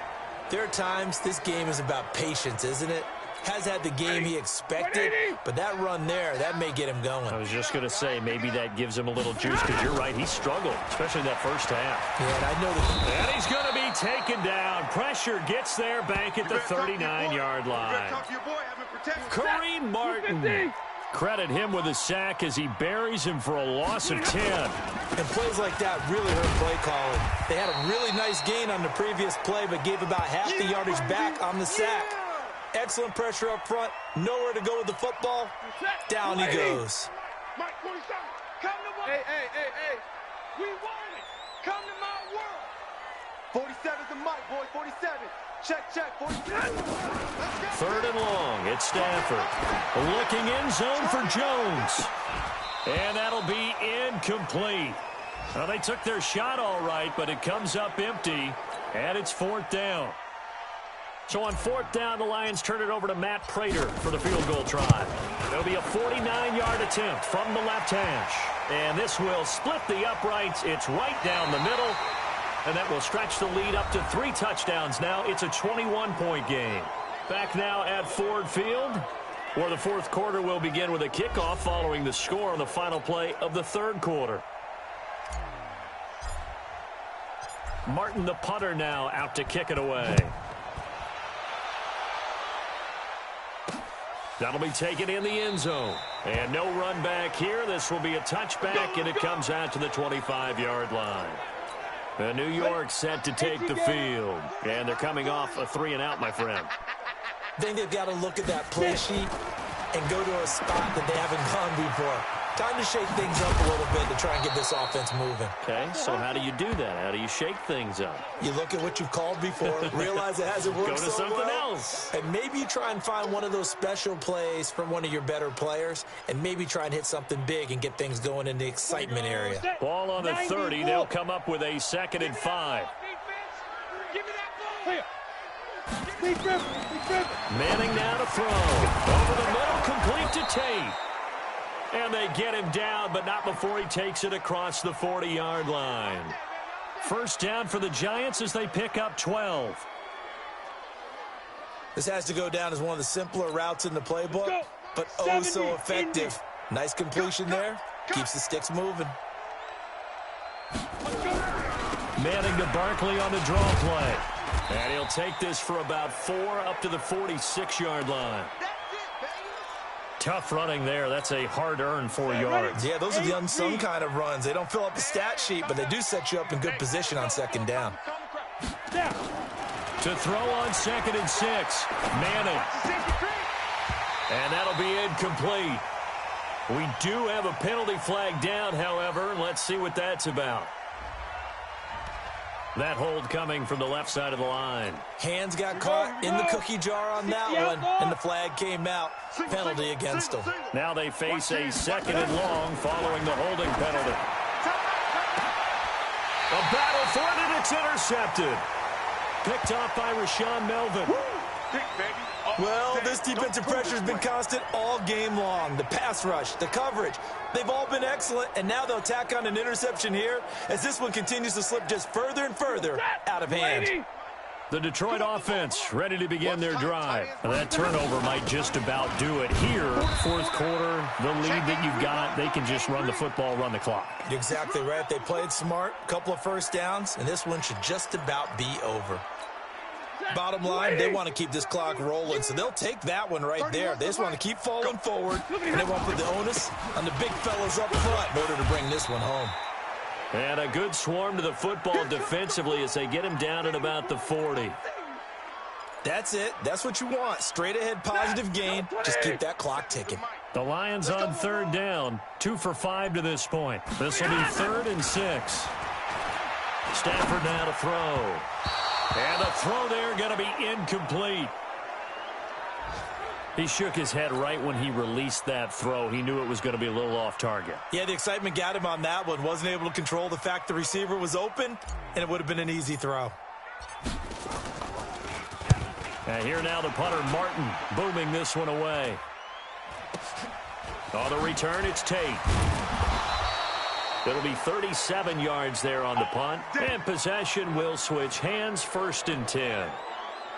there are times this game is about patience, isn't it? Has had the game he expected, but that run there, that may get him going. I was just going to say, maybe that gives him a little juice, because you're right, he struggled, especially that first half. Yeah, and I know that. And he's going to be taken down. Pressure gets there, back at the 39-yard line. Kareem Martin. Credit him with a sack as he buries him for a loss of 10. And plays like that really hurt play calling. They had a really nice gain on the previous play, but gave about half the yardage back on the sack. Excellent pressure up front. Nowhere to go with the football. Down he goes. Mike 47, come to my world. Hey. We want it. Come to my world. 47's the mic, boy. 47. Check, 47. Let's go. 3rd and long. It's Stafford. Looking in zone for Jones. And that'll be incomplete. Well, they took their shot all right, but it comes up empty. And it's 4th down. So on 4th down, the Lions turn it over to Matt Prater for the field goal try. There'll be a 49-yard attempt from the left hash. And this will split the uprights. It's right down the middle. And that will stretch the lead up to 3 touchdowns now. It's a 21-point game. Back now at Ford Field, where the 4th quarter will begin with a kickoff following the score on the final play of the 3rd quarter. Martin, the punter, now out to kick it away. That'll be taken in the end zone. And no run back here. This will be a touchback, and it comes out to the 25-yard line. The New York set to take the field. And they're coming off a 3-and-out, my friend. I think they've got to look at that play sheet and go to a spot that they haven't gone before. Time to shake things up a little bit to try and get this offense moving. Okay, so how do you do that? How do you shake things up? You look at what you've called before, realize it hasn't worked Go to so something well, else. and maybe you try and find one of those special plays from one of your better players, and maybe try and hit something big and get things going in the excitement area. Ball on the 30. They'll come up with a 2nd and 5. Manning now to throw. Over the middle, complete to Tate. And they get him down, but not before he takes it across the 40-yard line. First down for the Giants as they pick up 12. This has to go down as one of the simpler routes in the playbook, but oh so effective. Nice completion there. Keeps the sticks moving. Manning to Barkley on the draw play. And he'll take this for about 4 up to the 46-yard line. Tough running there. That's a hard-earned 4 yards. Yeah, those are the unsung kind of runs. They don't fill up the stat sheet, but they do set you up in good position on 2nd down. To throw on 2nd and 6. Manning. And that'll be incomplete. We do have a penalty flag down, however. Let's see what that's about. That hold coming from the left side of the line. Hands got caught in the cookie jar on that one, and the flag came out. Penalty against them. Now they face a 2nd and long following the holding penalty. A battle for it, and it's intercepted. Picked off by Rashawn Melvin. Well, this defensive pressure has been constant all game long. The pass rush, the coverage, they've all been excellent, and now they'll tack on an interception here as this one continues to slip just further and further out of hand. The Detroit offense ready to begin their drive. That turnover might just about do it here. 4th quarter, the lead that you've got, they can just run the football, run the clock. You're exactly right. They played smart, a couple of first downs, and this one should just about be over. Bottom line, they want to keep this clock rolling, so they'll take that one right there. They just want to keep falling forward, and they want to put the onus on the big fellas up front in order to bring this one home. And a good swarm to the football defensively as they get him down at about the 40. That's it. That's what you want. Straight ahead positive gain. Just keep that clock ticking. The Lions on 3rd down. 2 for 5 to this point. This will be 3rd and 6. Stafford now to throw. And the throw there going to be incomplete. He shook his head right when he released that throw. He knew it was going to be a little off target. Yeah, the excitement got him on that one. Wasn't able to control the fact the receiver was open, and it would have been an easy throw. And here now the punter, Martin, booming this one away. On the return, it's Tate. It'll be 37 yards there on the punt. And possession will switch hands, 1st and 10.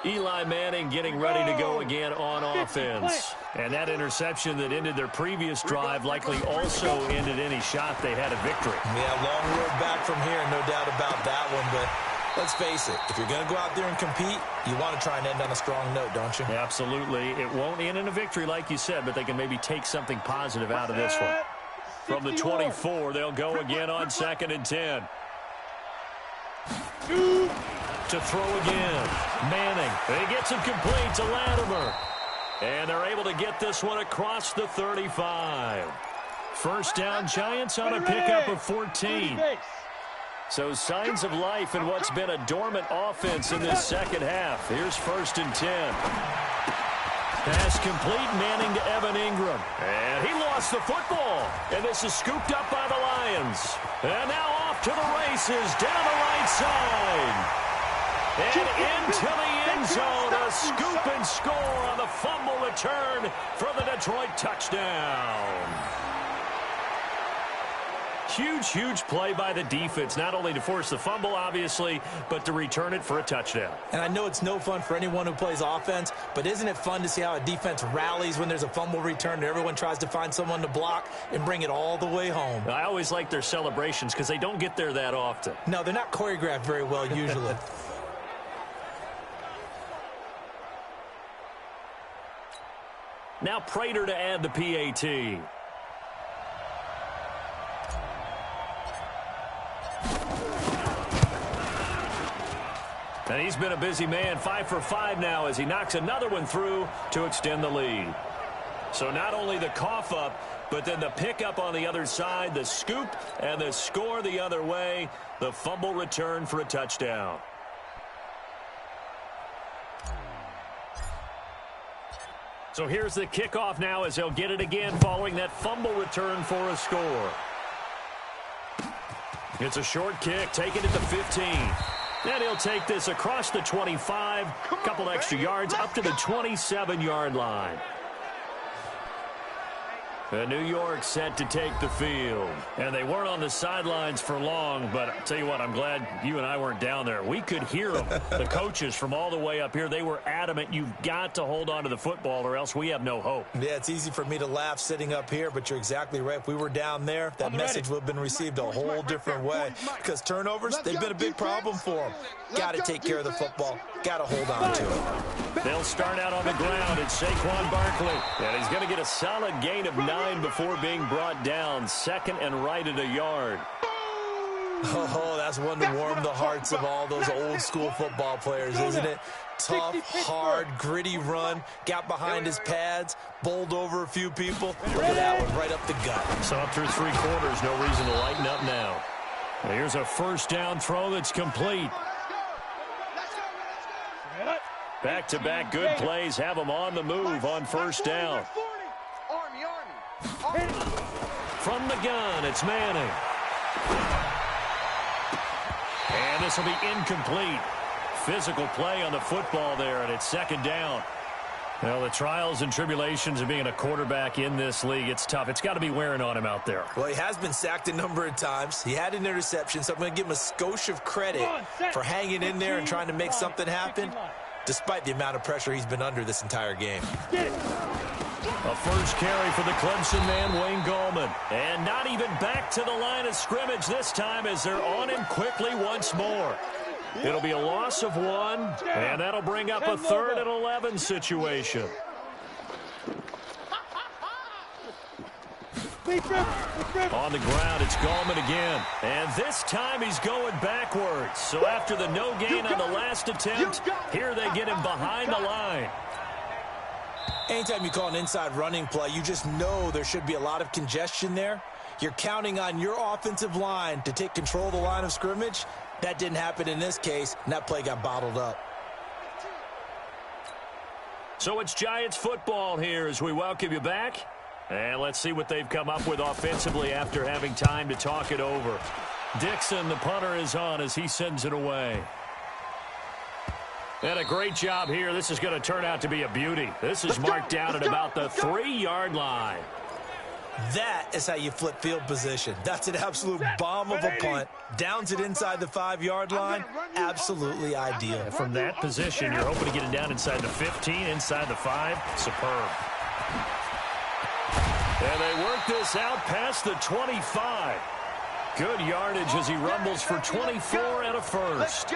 Eli Manning getting ready to go again on offense. And that interception that ended their previous drive likely also ended any shot they had at victory. Yeah, long road back from here, no doubt about that one. But let's face it, if you're going to go out there and compete, you want to try and end on a strong note, don't you? Absolutely. It won't end in a victory like you said, but they can maybe take something positive out of this one. From the 24, they'll go again on 2nd and 10. To throw again. Manning. He gets it complete to Latimer. And they're able to get this one across the 35. First down, Giants on a pickup of 14. So signs of life in what's been a dormant offense in this 2nd half. Here's 1st and 10. Pass complete, Manning to Evan Ingram. And he lost the football. And this is scooped up by the Lions. And now off to the races down the right side. And into the end zone, a scoop and score on the fumble return for the Detroit touchdown. Huge, huge play by the defense, not only to force the fumble, obviously, but to return it for a touchdown. And I know it's no fun for anyone who plays offense, but isn't it fun to see how a defense rallies when there's a fumble return and everyone tries to find someone to block and bring it all the way home? I always like their celebrations because they don't get there that often. No, they're not choreographed very well usually. Now Prater to add the PAT. And he's been a busy man, 5 for 5 now as he knocks another one through to extend the lead. So not only the cough up, But then the pickup on the other side, the scoop, and the score the other way. The fumble return for a touchdown. So here's the kickoff now as they'll get it again following that fumble return for a score. It's a short kick, taken at the 15. And he'll take this across the 25, a couple extra yards up to the 27-yard line. And New York set to take the field. And they weren't on the sidelines for long, but I'll tell you what, I'm glad you and I weren't down there. We could hear them, the coaches from all the way up here. They were adamant, you've got to hold on to the football or else we have no hope. Yeah, it's easy for me to laugh sitting up here, but you're exactly right. If we were down there, that message would have been received a whole different way. Because turnovers, they've been a big problem for them. Got to take care of the football. Got to hold on to it. They'll start out on the ground. It's Saquon Barkley. And he's going to get a solid gain of 9 before being brought down. Second and right at a yard. Oh, that's one to warm the hearts of all those old school football players, isn't it? Tough, hard, gritty run. Got behind his pads, bowled over a few people. Look at that one right up the gut. So up through 3 quarters, no reason to lighten up now. Here's a first down throw that's complete. Back-to-back good plays have them on the move on first down. From the gun, it's Manning. And this will be incomplete. Physical play on the football there, and it's second down. Well, the trials and tribulations of being a quarterback in this league, it's tough. It's got to be wearing on him out there. Well, he has been sacked a number of times. He had an interception, so I'm going to give him a skosh of credit for hanging in there and trying to make something happen, despite the amount of pressure he's been under this entire game. A first carry for the Clemson man, Wayne Gallman. And not even back to the line of scrimmage this time as they're on him quickly once more. It'll be a loss of 1, and that'll bring up a 3rd and 11 situation. On the ground, it's Gallman again. And this time he's going backwards. So after the no gain on the last attempt, here they get him behind the line. Anytime you call an inside running play, you just know there should be a lot of congestion there. You're counting on your offensive line to take control of the line of scrimmage. That didn't happen in this case, and that play got bottled up. So it's Giants football here as we welcome you back. And let's see what they've come up with offensively after having time to talk it over. Dixon, the punter, is on as he sends it away. And a great job here. This is going to turn out to be a beauty. This is marked down at about the 3-yard line. That is how you flip field position. That's an absolute bomb of a punt. Downs it inside the 5-yard line. Absolutely ideal. And from that position, you're hoping to get it down inside the 15, inside the 5. Superb. And they work this out past the 25. Good yardage as he rumbles for 24 and a first.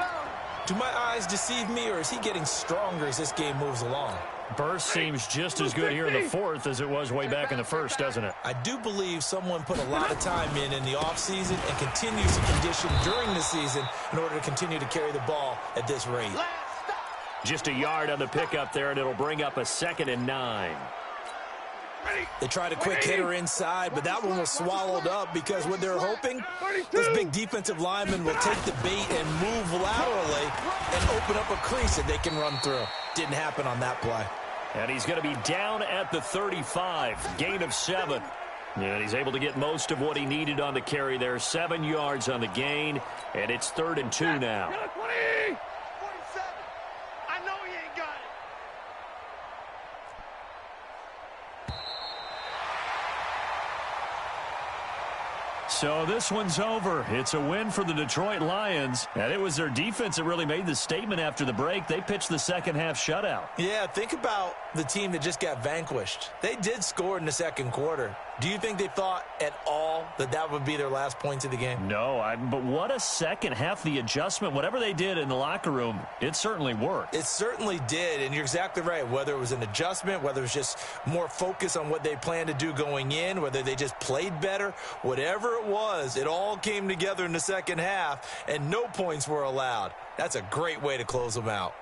Do my eyes deceive me, or is he getting stronger as this game moves along? Burst seems just as good here in the 4th as it was way back in the 1st, doesn't it? I do believe someone put a lot of time in the offseason and continues to condition during the season in order to continue to carry the ball at this rate. Just a yard on the pickup there, and it'll bring up a 2nd and 9. They tried a quick hitter inside, but that one was swallowed up because what they're hoping, this big defensive lineman will take the bait and move laterally and open up a crease that they can run through. Didn't happen on that play. And he's going to be down at the 35, gain of 7. And he's able to get most of what he needed on the carry there. 7 yards on the gain, and it's 3rd and 2 now. So this one's over. It's a win for the Detroit Lions. And it was their defense that really made the statement after the break. They pitched the second-half shutout. Yeah, think about the team that just got vanquished. They did score in the second quarter. Do you think they thought at all that that would be their last points of the game? No, but what a second half. The adjustment, whatever they did in the locker room, it certainly worked. It certainly did, and you're exactly right. Whether it was an adjustment, whether it was just more focus on what they planned to do going in, whether they just played better, whatever it was, it all came together in the second half, and no points were allowed. That's a great way to close them out.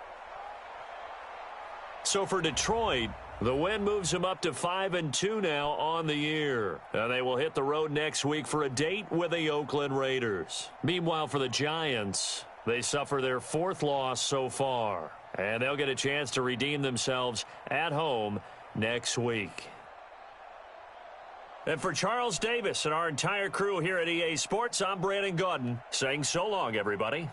So for Detroit, The win moves them up to 5-2 now on the year. And they will hit the road next week for a date with the Oakland Raiders. Meanwhile, for the Giants, they suffer their 4th loss so far. And they'll get a chance to redeem themselves at home next week. And for Charles Davis and our entire crew here at EA Sports, I'm Brandon Gaudin saying so long, everybody.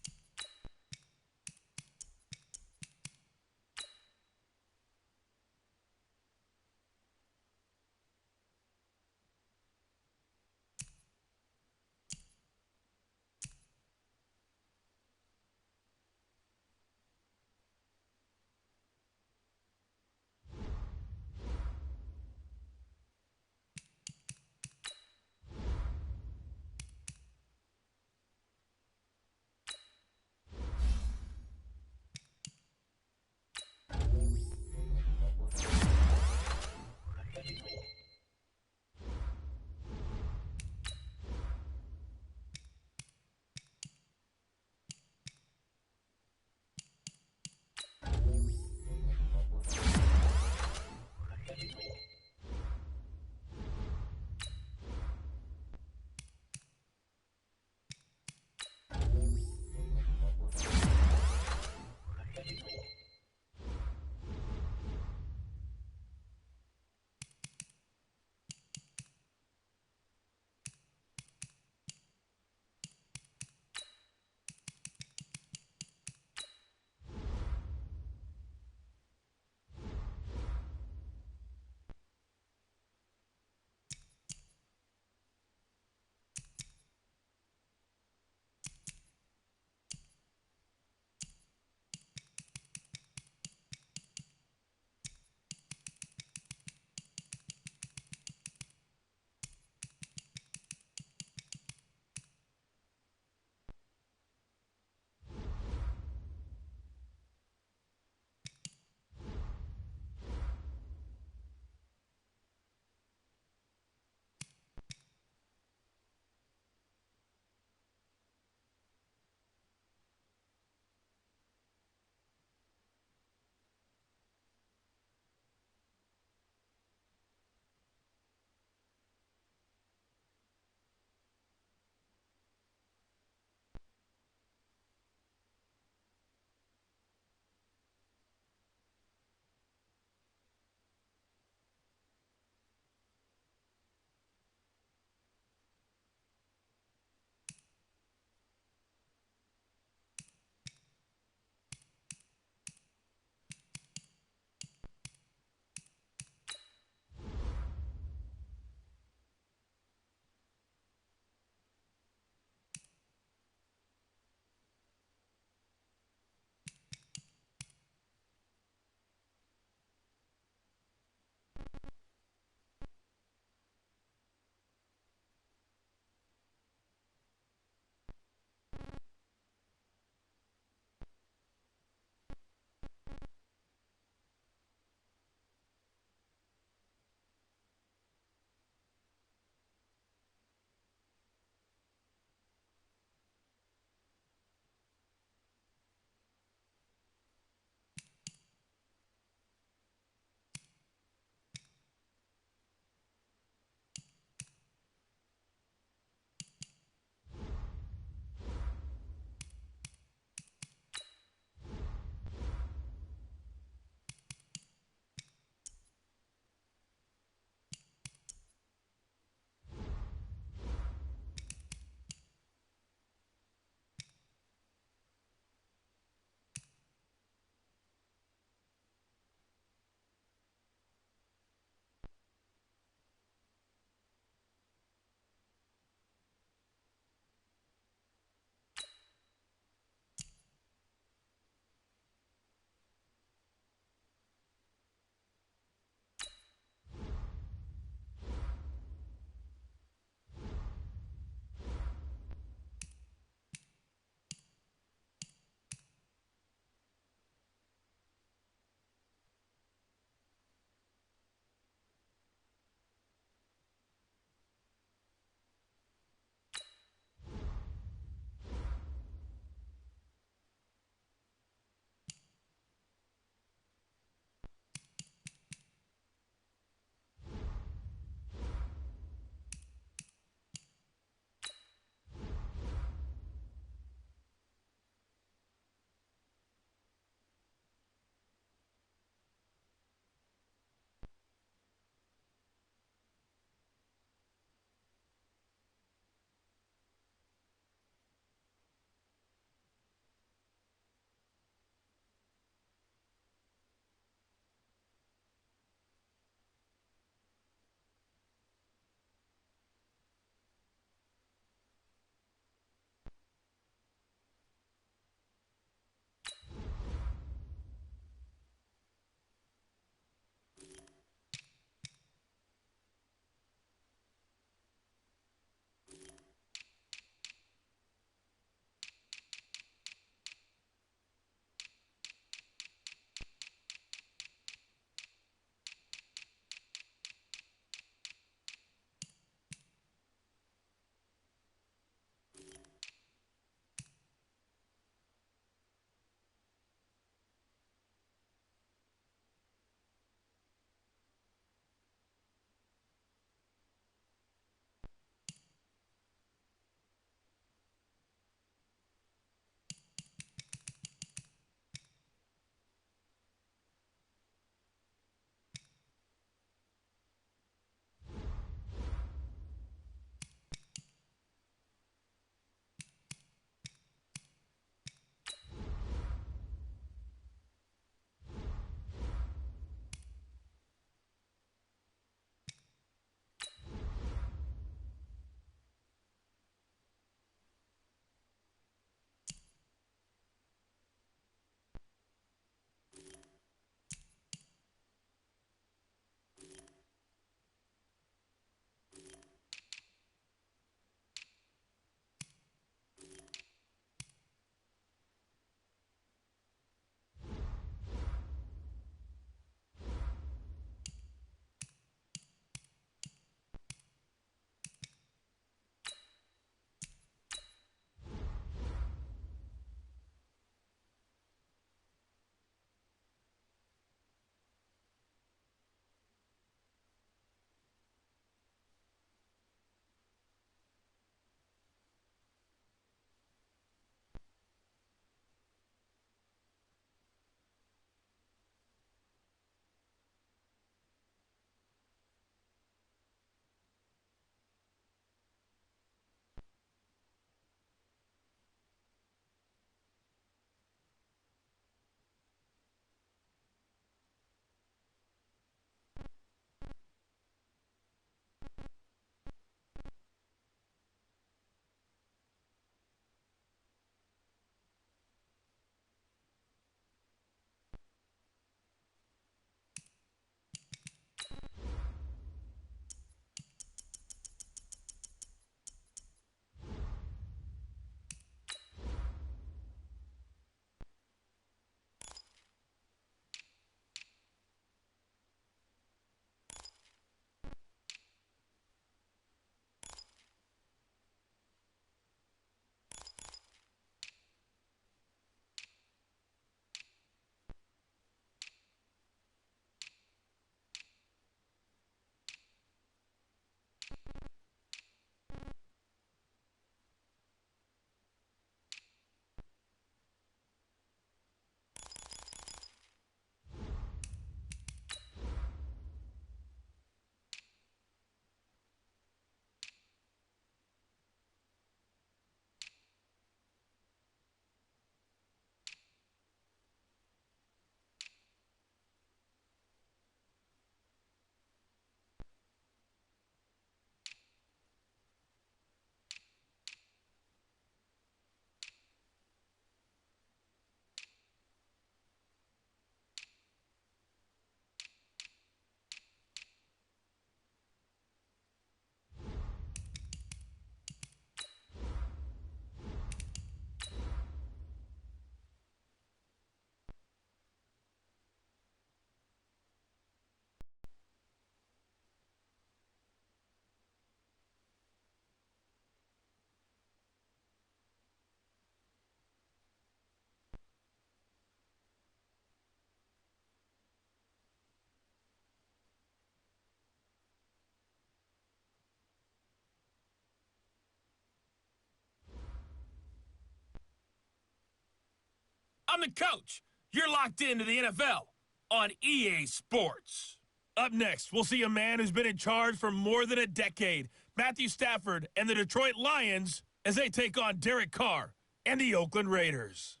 I'm the coach. You're locked into the NFL on EA Sports. Up next, we'll see a man who's been in charge for more than a decade, Matthew Stafford and the Detroit Lions, as they take on Derek Carr and the Oakland Raiders.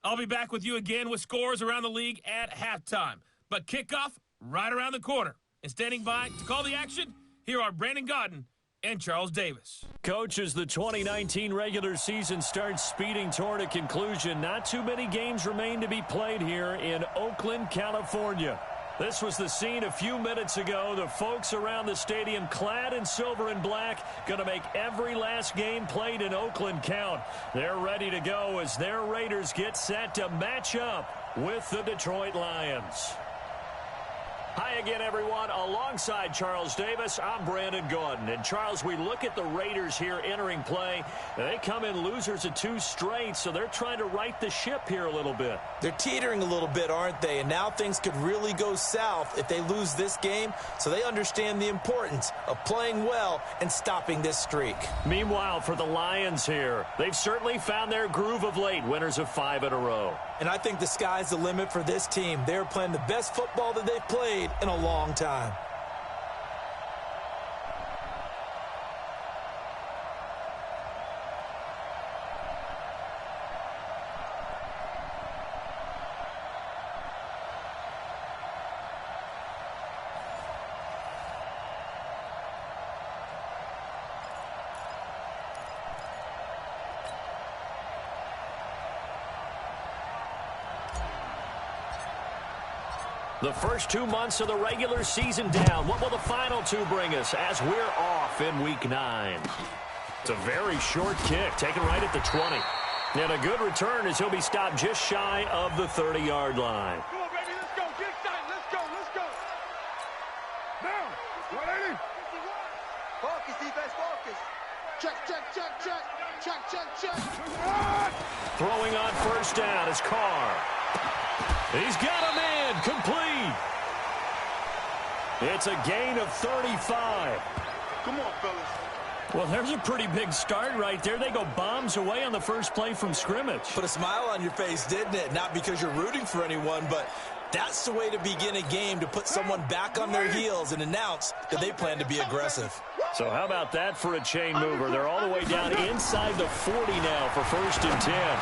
I'll be back with you again with scores around the league at halftime. But kickoff right around the corner. And standing by to call the action, here are Brandon Godden and Charles Davis. Coach, as the 2019 regular season starts speeding toward a conclusion, not too many games remain to be played here in Oakland, California. This was the scene a few minutes ago. The folks around the stadium clad in silver and black going to make every last game played in Oakland count. They're ready to go as their Raiders get set to match up with the Detroit Lions. Hi again, everyone. Alongside Charles Davis, I'm Brandon Godden. And, Charles, we look at the Raiders here entering play. They come in losers of 2 straight, so they're trying to right the ship here a little bit. They're teetering a little bit, aren't they? And now things could really go south if they lose this game, so they understand the importance of playing well and stopping this streak. Meanwhile, for the Lions here, they've certainly found their groove of late, winners of 5 in a row. And I think the sky's the limit for this team. They're playing the best football that they've played in a long time. The first 2 months of the regular season down. What will the final 2 bring us as we're off in Week 9? It's a very short kick, taken right at the 20. And a good return as he'll be stopped just shy of the 30-yard line. Come on, baby, let's go. Get excited. Let's go. Let's go. Now, 180. Focus, defense, focus. Check, check, check, check. Check, check, check. Throwing on first down is Carr. He's got him in, complete. It's a gain of 35. Come on, fellas. Well, there's a pretty big start right there. They go bombs away on the first play from scrimmage. Put a smile on your face, didn't it? Not because you're rooting for anyone, but that's the way to begin a game, to put someone back on their heels and announce that they plan to be aggressive. So how about that for a chain mover? They're all the way down inside the 40 now for 1st and 10.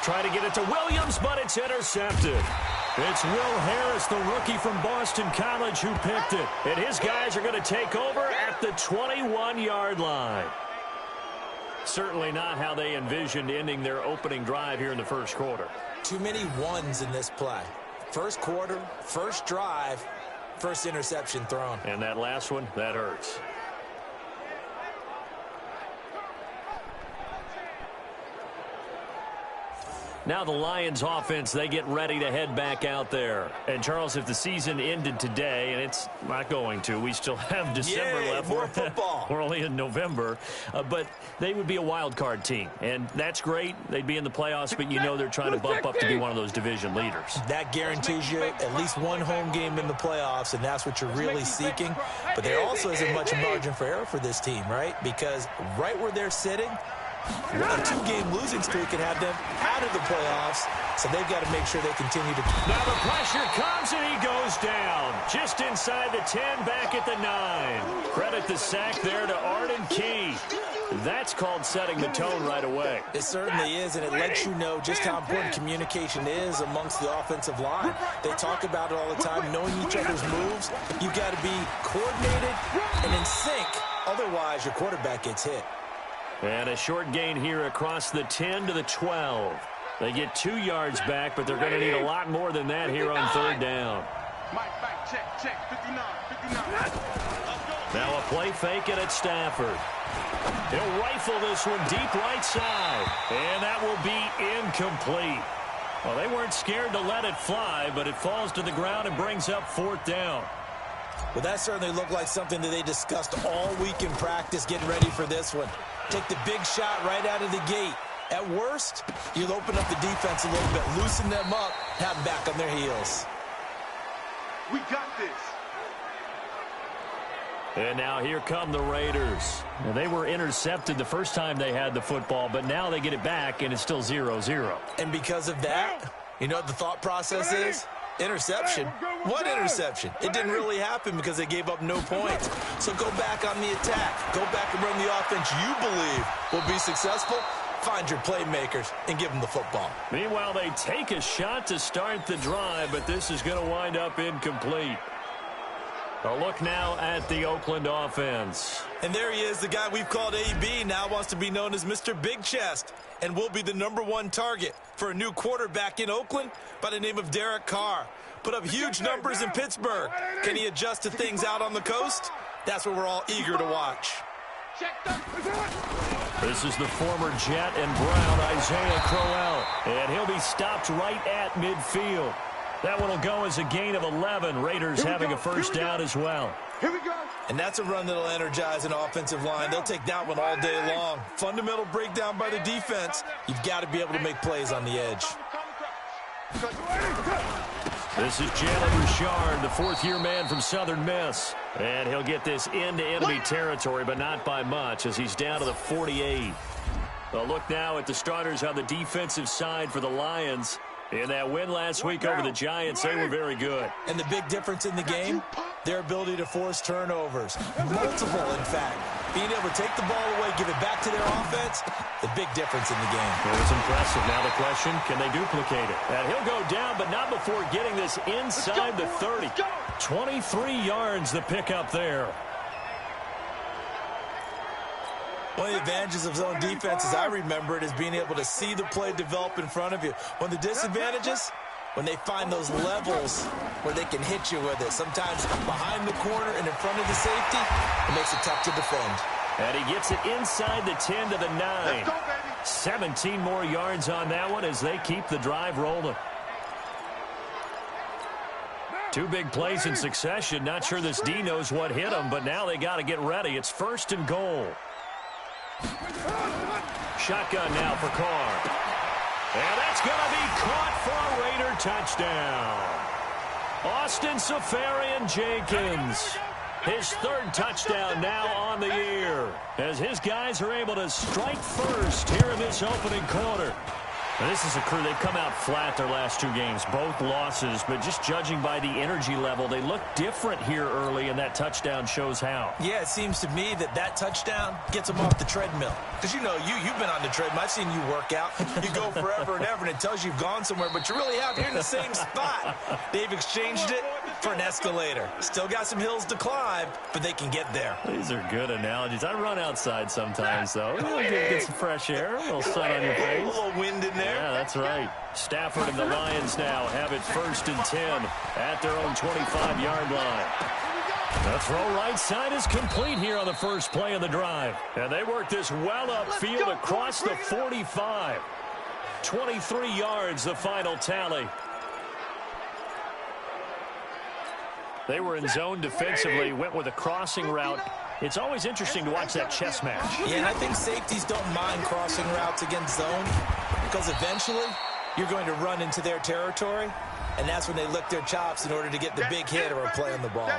Trying to get it to Williams, but it's intercepted. It's Will Harris, the rookie from Boston College, who picked it. And his guys are going to take over at the 21-yard line. Certainly not how they envisioned ending their opening drive here in the first quarter. Too many ones in this play. First quarter, first drive, first interception thrown. And that last one, that hurts. Now the Lions offense, they get ready to head back out there. And, Charles, if the season ended today, and it's not going to, we still have December left. More football. We're only in November. But they would be a wild card team. And that's great. They'd be in the playoffs, but you know they're trying to bump up to be one of those division leaders. That guarantees you at least one home game in the playoffs, and that's what you're really seeking. But there also isn't much margin for error for this team, right? Because right where they're sitting, a 2-game losing streak can have them out of the playoffs, so they've got to make sure they continue to. Now the pressure comes, and he goes down. Just inside the 10, back at the 9. Credit the sack there to Arden Key. That's called setting the tone right away. It certainly is, and it lets you know just how important communication is amongst the offensive line. They talk about it all the time, knowing each other's moves. You've got to be coordinated and in sync. Otherwise, your quarterback gets hit. And a short gain here across the 10 to the 12. They get 2 yards back, but they're going to need a lot more than that here on 3rd down. Check, 59. Now a play fake it at Stafford. He'll rifle this one deep right side. And that will be incomplete. Well, they weren't scared to let it fly, but it falls to the ground and brings up 4th down. Well, that certainly looked like something that they discussed all week in practice, getting ready for this one. Take the big shot right out of the gate. At worst, you'll open up the defense a little bit, loosen them up, have them back on their heels. We got this. And now here come the Raiders. Now, they were intercepted the first time they had the football, but now they get it back, and it's still 0-0. And because of that, you know what the thought process is? Interception. What interception? It didn't really happen because they gave up no points. So go back on the attack. Go back and run the offense you believe will be successful. Find your playmakers and give them the football. Meanwhile, they take a shot to start the drive, but this is going to wind up incomplete. A look now at the Oakland offense. And there he is, the guy we've called AB, now wants to be known as Mr. Big Chest, and will be the #1 target for a new quarterback in Oakland by the name of Derek Carr. Put up huge numbers in Pittsburgh. Can he adjust to things out on the coast? That's what we're all eager to watch. This is the former Jet and Brown, Isaiah Crowell, and he'll be stopped right at midfield. That one will go as a gain of 11. Raiders having a first down as well. Here we go. And that's a run that'll energize an offensive line. They'll take that one all day long. Fundamental breakdown by the defense. You've got to be able to make plays on the edge. This is Jalen Richard, the fourth-year man from Southern Miss. And he'll get this into enemy territory, but not by much, as he's down to the 48. A look now at the starters on the defensive side for the Lions. In that win last week over the Giants, they were very good. And the big difference in the game, their ability to force turnovers. Multiple, in fact. Being able to take the ball away, give it back to their offense, the big difference in the game. It was impressive. Now the question, can they duplicate it? And he'll go down, but not before getting this inside the 30. 23 yards the pickup there. One of the advantages of zone defense, as I remember it, is being able to see the play develop in front of you. One of the disadvantages, when they find those levels where they can hit you with it. Sometimes behind the corner and in front of the safety, it makes it tough to defend. And he gets it inside the 10 to the 9. 17 more yards on that one as they keep the drive rolling. Two big plays in succession. Not sure this D knows what hit him, but now they got to get ready. It's 1st and goal. Shotgun now for Carr. And that's going to be caught for a Raider touchdown. Austin Seferian-Jenkins. His 3rd touchdown now on the year, as his guys are able to strike first here in this opening quarter. Now, this is a crew, they've come out flat their last 2 games, both losses, but just judging by the energy level, they look different here early, and that touchdown shows how. Yeah, it seems to me that touchdown gets them off the treadmill. Because, you know, you've been on the treadmill. I've seen you work out. You go forever and ever, and it tells you you've gone somewhere, but you really haven't. You're in the same spot. They've exchanged it for an escalator. Still got some hills to climb, but they can get there. These are good analogies. I run outside sometimes, though. Get some fresh air, a little sun on your face. A little wind in there. Yeah, that's right. Stafford and the Lions now have it 1st and 10 at their own 25-yard line. The throw right side is complete here on the first play of the drive. And they work this well upfield across the 45. 23 yards, the final tally. They were in zone defensively, went with a crossing route. It's always interesting to watch that chess match. Yeah, and I think safeties don't mind crossing routes against zone, because eventually you're going to run into their territory, and that's when they lick their chops in order to get the big hit or a play on the ball.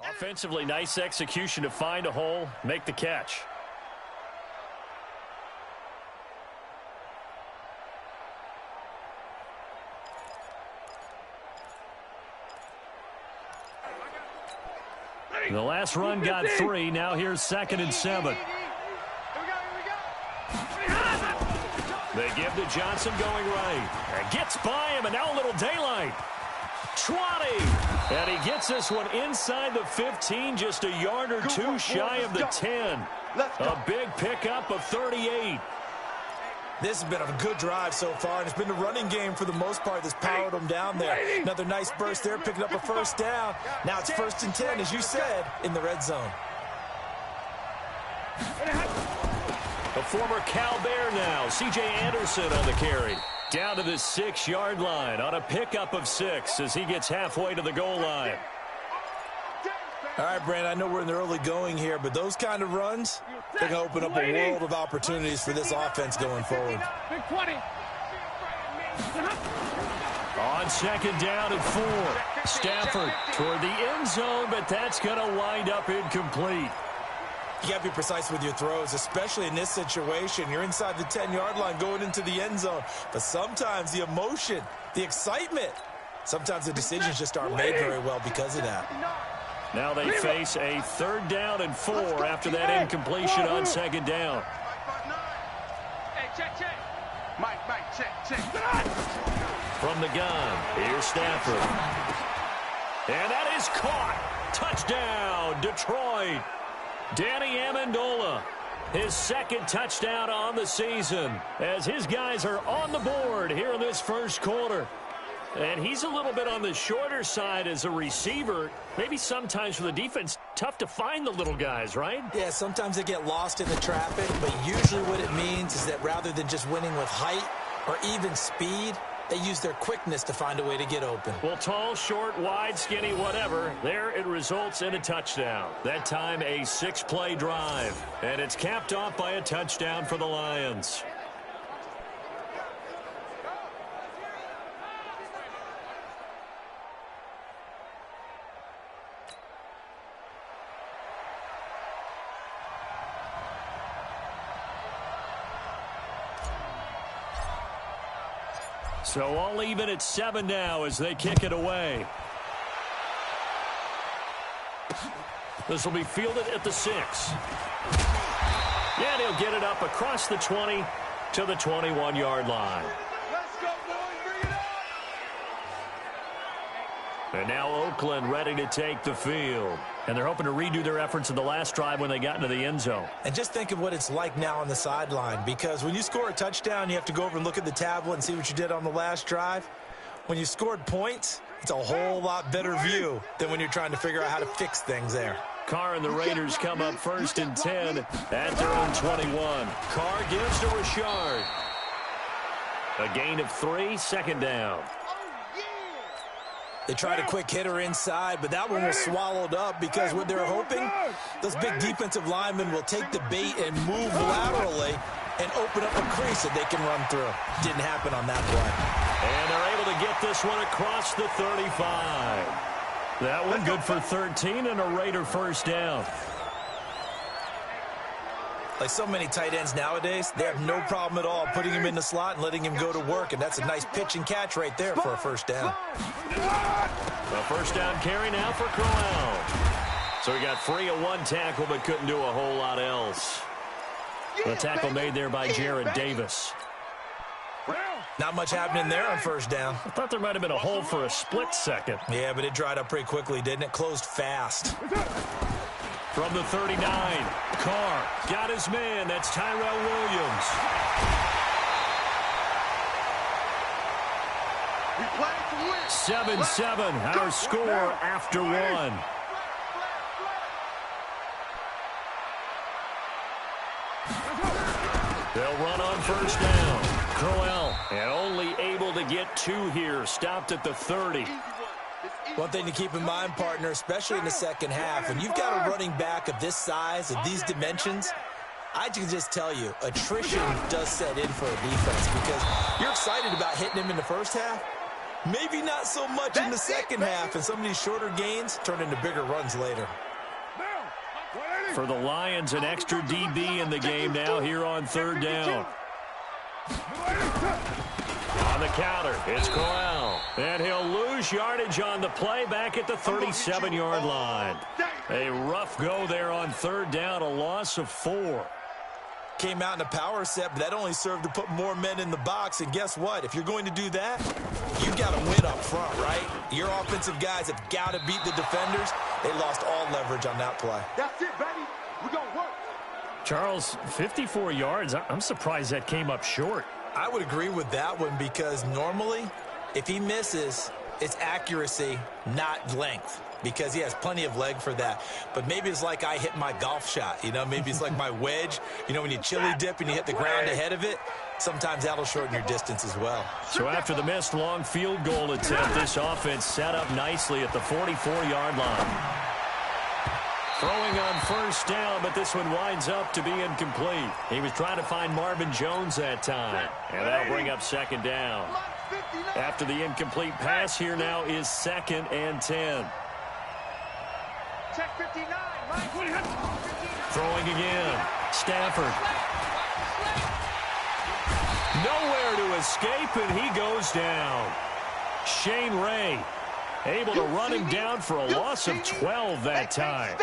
Offensively, nice execution to find a hole, make the catch. The last run got 3. Now here's 2nd and 7. They give to Johnson going right. And gets by him, and now a little daylight. 20. And he gets this one inside the 15, just a yard or two shy of the 10. A big pickup of 38. This has been a good drive so far, and it's been the running game for the most part that's powered them down there. Another nice burst there, picking up a first down. Now it's 1st and 10, as you said, in the red zone. The former Cal Bear now, C.J. Anderson on the carry. Down to the 6-yard line on a pickup of 6 as he gets halfway to the goal line. All right, Brandon, I know we're in the early going here, but those kind of runs, they're going to open up a world of opportunities for this offense going forward. Big 20. On 2nd down and 4. Stafford toward the end zone, but that's going to wind up incomplete. You got to be precise with your throws, especially in this situation. You're inside the 10-yard line going into the end zone. But sometimes the emotion, the excitement, sometimes the decisions just aren't made very well because of that. Now they face a 3rd down and 4 after that incompletion on 2nd down. Hey, check. Mike, check. From the gun, here's Stafford. And that is caught. Touchdown, Detroit. Danny Amendola, his 2nd touchdown on the season, as his guys are on the board here in this first quarter. And he's a little bit on the shorter side as a receiver. Maybe sometimes for the defense, tough to find the little guys, right? Yeah, sometimes they get lost in the traffic, but usually what it means is that rather than just winning with height or even speed, they use their quickness to find a way to get open. Well, tall, short, wide, skinny, whatever, there it results in a touchdown. That time a 6-play drive, and it's capped off by a touchdown for the Lions. So all even at 7 now as they kick it away. This will be fielded at the 6. And he'll get it up across the 20 to the 21-yard line. Let's go, boys. Bring it up. And now Oakland ready to take the field. And they're hoping to redo their efforts in the last drive when they got into the end zone. And just think of what it's like now on the sideline, because when you score a touchdown, you have to go over and look at the tablet and see what you did on the last drive. When you scored points, it's a whole lot better view than when you're trying to figure out how to fix things there. Carr and the Raiders come up 1st and 10 at their own 21. Carr gives to Richard. A gain of 3, 2nd down. They tried a quick hitter inside, but that one was swallowed up because what they're hoping, those big defensive linemen will take the bait and move laterally and open up a crease that they can run through. Didn't happen on that play. And they're able to get this one across the 35. That one good for 13 and a Raider 1st down. Like so many tight ends nowadays, they have no problem at all putting him in the slot and letting him go to work, and that's a nice pitch and catch right there for a 1st down. A 1st down carry now for Crowell. So he got free of 1 tackle but couldn't do a whole lot else. The tackle made there by Jared Davis. Not much happening there on 1st down. I thought there might have been a hole for a split second. Yeah, but it dried up pretty quickly, didn't it? Closed fast. From the 39, Carr got his man. That's Tyrell Williams. We play to win. 7-7, our score after 1. They'll run on 1st down. Crowell, and only able to get 2 here. Stopped at the 30. One thing to keep in mind, partner, especially in the second half, when you've got a running back of this size, of these dimensions, I can just tell you, attrition does set in for a defense because you're excited about hitting him in the first half, Maybe not so much in the second half, and some of these shorter gains turn into bigger runs later. For the Lions, an extra DB in the game now here on third down. On the counter, it's Corral. And he'll lose yardage on the play back at the 37-yard line. A rough go there on third down, a loss of 4. Came out in a power set, but that only served to put more men in the box. And guess what? If you're going to do that, you got to win up front, right? Your offensive guys have got to beat the defenders. They lost all leverage on that play. That's it, baby. We're going to work. Charles, 54 yards. I'm surprised that came up short. I would agree with that one because normally, if he misses, it's accuracy, not length, because he has plenty of leg for that. But maybe it's like I hit my golf shot, you know? Maybe it's like my wedge. You know, when you chili dip and you hit the ground ahead of it, sometimes that'll shorten your distance as well. So after the missed long field goal attempt, this offense set up nicely at the 44-yard line. Throwing on first down, but this one winds up to be incomplete. He was trying to find Marvin Jones that time, and that'll bring up second down. After the incomplete pass, here now is 2nd and 10. Check 59. Throwing again. Stafford. Nowhere to escape, and he goes down. Shane Ray able to run him down for a loss of 12 that time.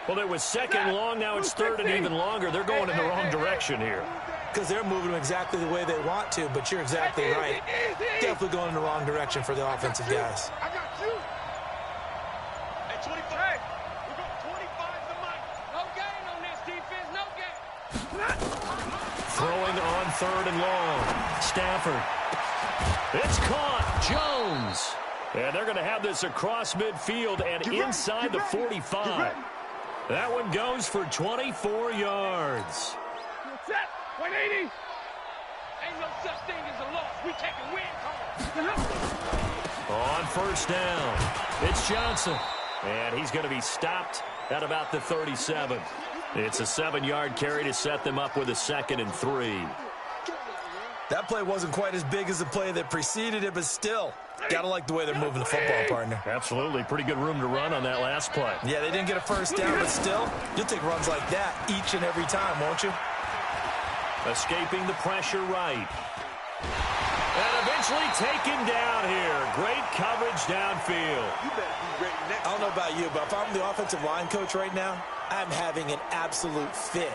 Well, it was 2nd long. Now it's 3rd and even longer. They're going in the wrong direction here. Because they're moving them exactly the way they want to, but you're exactly right. Definitely going in the wrong direction for the offensive guys. I got you. Hey, 25. We're going 25 the mic. No gain on this defense. No gain. Throwing on 3rd and long. Stafford. It's caught. Jones. And they're going to have this across midfield and inside the 45. That one goes for 24 yards. Set. 180. Ain't no such thing as a loss. We taking wins home. On first down, it's Johnson. And he's going to be stopped at about the 37. It's a 7-yard carry to set them up with a 2nd and 3. That play wasn't quite as big as the play that preceded it, but still, gotta like the way they're moving the football, partner. Absolutely. Pretty good room to run on that last play. Yeah, they didn't get a first down, but still, you'll take runs like that each and every time, won't you? Escaping the pressure right. And eventually taken down here. Great coverage downfield. You better be ready next. I don't know about you, but if I'm the offensive line coach right now, I'm having an absolute fit.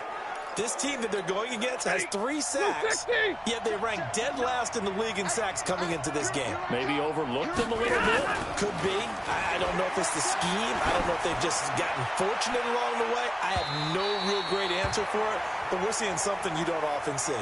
This team that they're going against has 3 sacks, yet they rank dead last in the league in sacks coming into this game. Maybe overlooked them a little bit. Could be. I don't know if it's the scheme. I don't know if they've just gotten fortunate along the way. I have no real great answer for it, but we're seeing something you don't often see.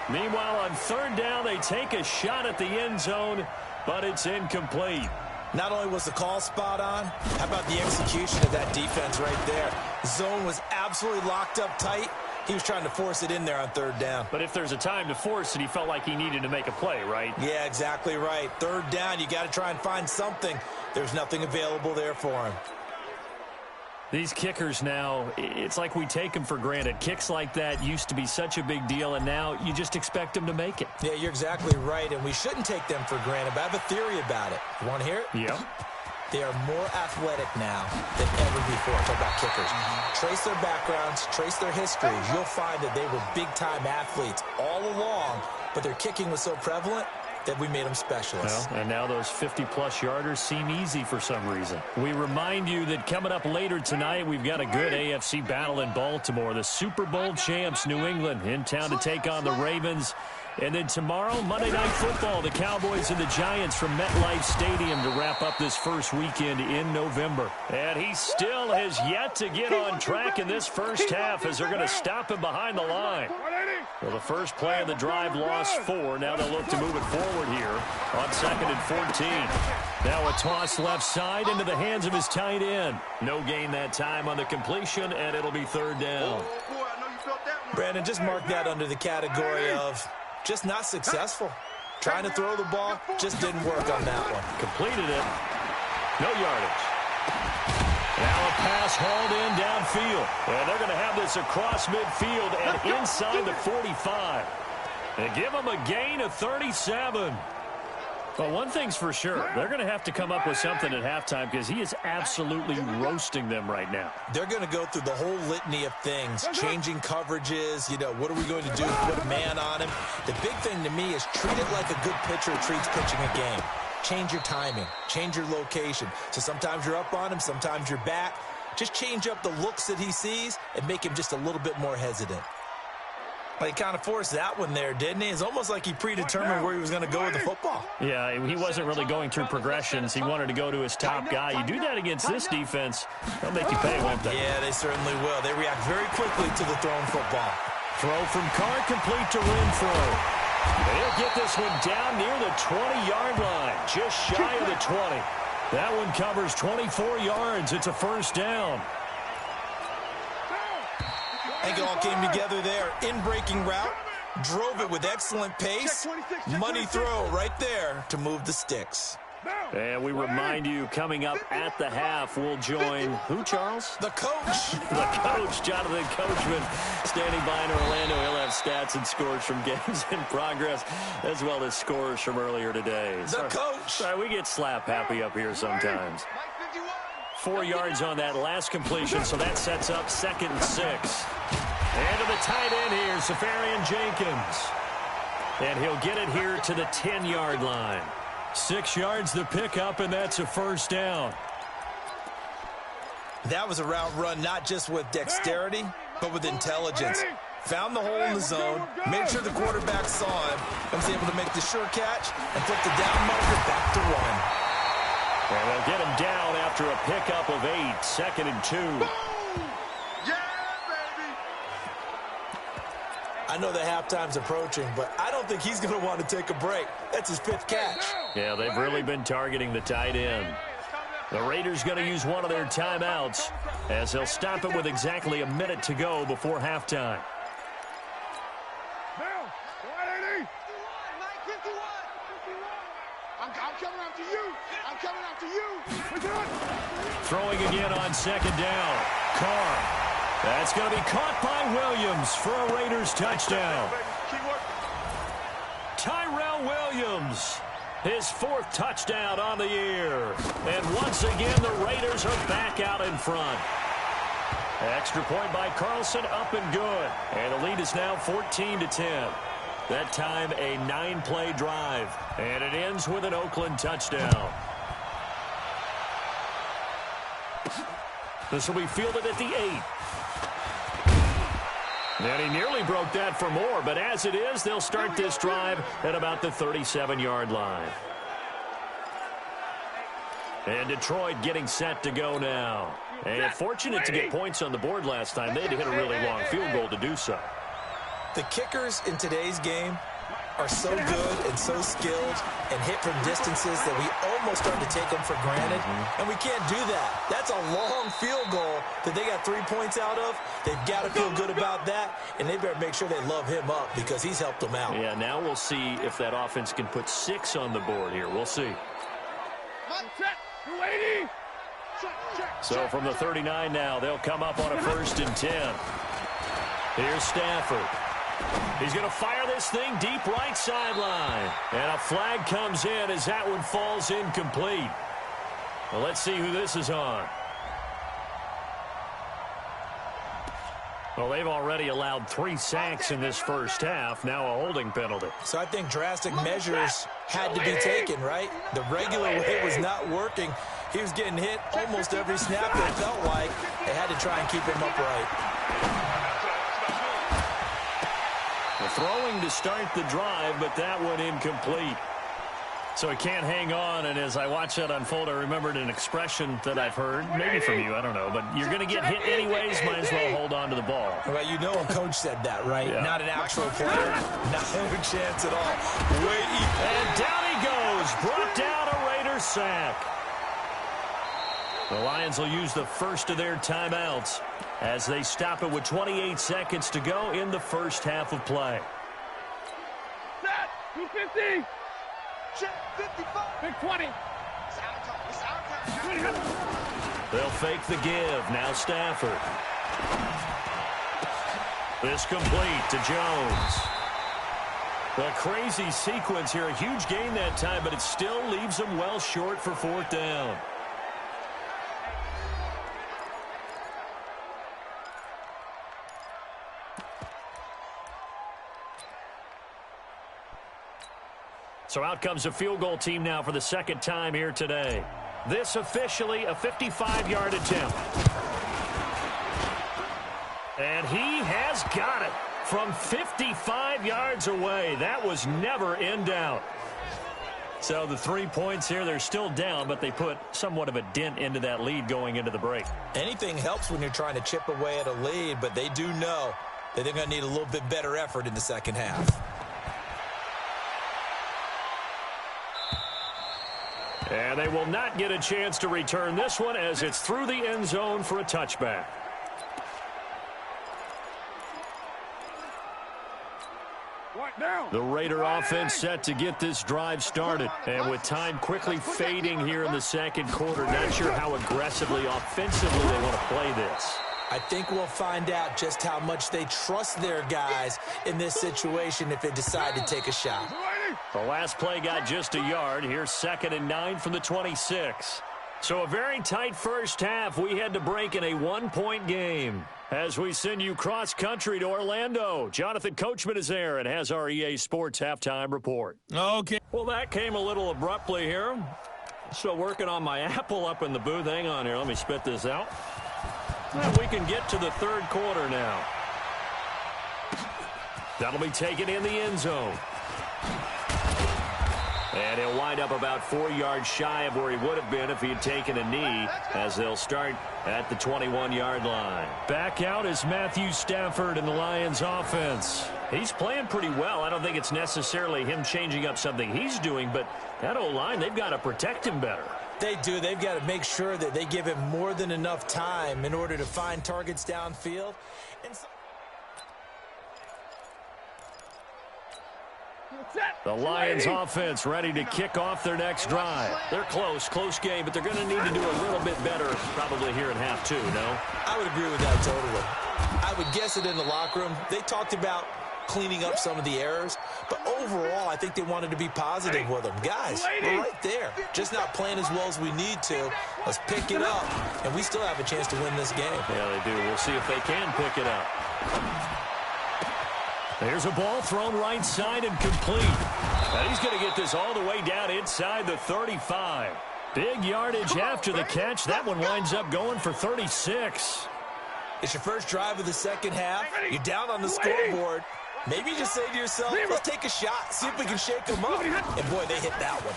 Meanwhile, on 3rd down, they take a shot at the end zone, but it's incomplete. Not only was the call spot on, how about the execution of that defense right there? Zone was absolutely locked up tight. He was trying to force it in there on 3rd down. But if there's a time to force it, he felt like he needed to make a play, right? Yeah, exactly right. 3rd down, you got to try and find something. There's nothing available there for him. These kickers now, it's like we take them for granted. Kicks like that used to be such a big deal, and now you just expect them to make it. Yeah, you're exactly right, and we shouldn't take them for granted, but I have a theory about it. You want to hear it? Yeah. They are more athletic now than ever before. Talk about kickers. Trace their backgrounds, trace their histories. You'll find that they were big-time athletes all along, but their kicking was so prevalent that we made them specialists. Well, and now those 50-plus yarders seem easy for some reason. We remind you that coming up later tonight, we've got a good AFC battle in Baltimore. The Super Bowl champs, New England, in town to take on the Ravens. And then tomorrow, Monday Night Football, the Cowboys and the Giants from MetLife Stadium to wrap up this first weekend in November. And he still has yet to get on track in this first half as they're going to stop him behind the line. Well, the first play of the drive lost 4. Now they'll look to move it forward here on 2nd and 14. Now a toss left side into the hands of his tight end. No gain that time on the completion, and it'll be 3rd down. Brandon, just mark that under the category of just not successful. Trying to throw the ball just didn't work on that one. Completed it. No yardage. Now a pass hauled in downfield. And they're going to have this across midfield and inside the 45. And give them a gain of 37. Well, one thing's for sure. They're going to have to come up with something at halftime because he is absolutely roasting them right now. They're going to go through the whole litany of things, changing coverages, what are we going to do, put a man on him. The big thing to me is treat it like a good pitcher treats pitching a game. Change your timing, change your location. So sometimes you're up on him, sometimes you're back. Just change up the looks that he sees and make him just a little bit more hesitant. He kind of forced that one there, didn't he? It's almost like he predetermined where he was going to go with the football. Yeah, he wasn't really going through progressions. He wanted to go to his top guy. You do that against this defense, they'll make you pay, won't they? Yeah, they certainly will. They react very quickly to the thrown football. Throw from Carr complete to Renfro. He'll get this one down near the 20-yard line, just shy of the 20. That one covers 24 yards. It's a first down. I think it all came together there. In-breaking route, drove it with excellent pace. Money throw right there to move the sticks. And we remind you, coming up at the half, we'll join who, Charles? The coach. The coach, Jonathan Coachman, standing by in Orlando. He'll have stats and scores from games in progress, as well as scores from earlier today. The coach. Sorry, we get slap happy up here sometimes. 4 yards on that last completion, so that sets up 2nd and 6. And to the tight end here, Safarian Jenkins. And he'll get it here to the 10-yard line. 6 yards the pickup, and that's a first down. That was a route run not just with dexterity, but with intelligence. Found the hole in the zone, made sure the quarterback saw him, and was able to make the sure catch and flip the down marker back to run. And they'll get him down after a pickup of 8, 2nd and 2. Yeah, baby. I know the halftime's approaching, but I don't think he's going to want to take a break. That's his 5th catch. Yeah, they've really been targeting the tight end. The Raiders going to use one of their timeouts as they'll stop it with exactly a minute to go before halftime. I'm coming after you. I'm coming after you. Throwing again on 2nd down. Carr. That's going to be caught by Williams for a Raiders touchdown. Tyrell Williams, his 4th touchdown on the year. And once again, the Raiders are back out in front. Extra point by Carlson, up and good. And the lead is now 14-10. That time, a 9-play drive. And it ends with an Oakland touchdown. This will be fielded at the 8. And he nearly broke that for more, but as it is, they'll start this drive at about the 37-yard line. And Detroit getting set to go now. And fortunate to get points on the board last time. They had to hit a really long field goal to do so. The kickers in today's game are so good and so skilled and hit from distances that we almost start to take them for granted, and we can't do that. That's a long field goal that they got 3 points out of. They've got to feel good about that, and they better make sure they love him up because he's helped them out. Yeah, now we'll see if that offense can put 6 on the board here. We'll see. So from the 39 now, they'll come up on a 1st and 10. Here's Stafford. He's going to fire this thing deep right sideline. And a flag comes in as that one falls incomplete. Well, let's see who this is on. Well, they've already allowed 3 sacks in this first half. Now a holding penalty. So I think drastic measures had to be taken, right? The regular way was not working. He was getting hit almost every snap, it felt like. They had to try and keep him upright. Throwing to start the drive, but that one incomplete. So he can't hang on, and as I watch that unfold, I remembered an expression that I've heard, maybe from you, I don't know, but you're going to get hit anyways, might as well hold on to the ball. Well, you know a coach said that, right? Yeah. Not an actual player. Not a chance at all. And down he goes, brought down a Raiders sack. The Lions will use the first of their timeouts as they stop it with 28 seconds to go in the first half of play. Set, 250. Check, 55. Big 20. It's out of time. They'll fake the give. Now Stafford. This complete to Jones. A crazy sequence here. A huge gain that time, but it still leaves them well short for fourth down. So out comes a field goal team now for the second time here today. This officially a 55-yard attempt. And he has got it from 55 yards away. That was never in doubt. So the 3 points here, they're still down, but they put somewhat of a dent into that lead going into the break. Anything helps when you're trying to chip away at a lead, but they do know that they're going to need a little bit better effort in the second half. And they will not get a chance to return this one as it's through the end zone for a touchback. The Raider offense set to get this drive started. And with time quickly fading here in the second quarter, not sure how aggressively, offensively they want to play this. I think we'll find out just how much they trust their guys in this situation if they decide to take a shot. The last play got just a yard. Here's 2nd and 9 from the 26. So a very tight first half. We had to break in a one-point game. As we send you cross-country to Orlando, Jonathan Coachman is there and has our EA Sports halftime report. Okay. Well, that came a little abruptly here. Still working on my apple up in the booth. Hang on here. Let me spit this out. And we can get to the third quarter now. That'll be taken in the end zone. And he'll wind up about 4 yards shy of where he would have been if he had taken a knee, as they'll start at the 21-yard line. Back out is Matthew Stafford in the Lions offense. He's playing pretty well. I don't think it's necessarily him changing up something he's doing, but that O-line, they've got to protect him better. They do. They've got to make sure that they give him more than enough time in order to find targets downfield. The Lions offense ready to kick off their next drive. They're close game, but they're going to need to do a little bit better probably here in half two, no? I would agree with that totally. I would guess it in the locker room. They talked about cleaning up some of the errors, but overall I think they wanted to be positive with them. Guys, we're right there. Just not playing as well as we need to. Let's pick it up, and we still have a chance to win this game. Yeah, they do. We'll see if they can pick it up. There's a ball thrown right side and complete. And he's going to get this all the way down inside the 35. Big yardage after the catch. That one winds up going for 36. It's your first drive of the second half. You're down on the scoreboard. Maybe you just say to yourself, let's take a shot, see if we can shake them up. And, boy, they hit that one.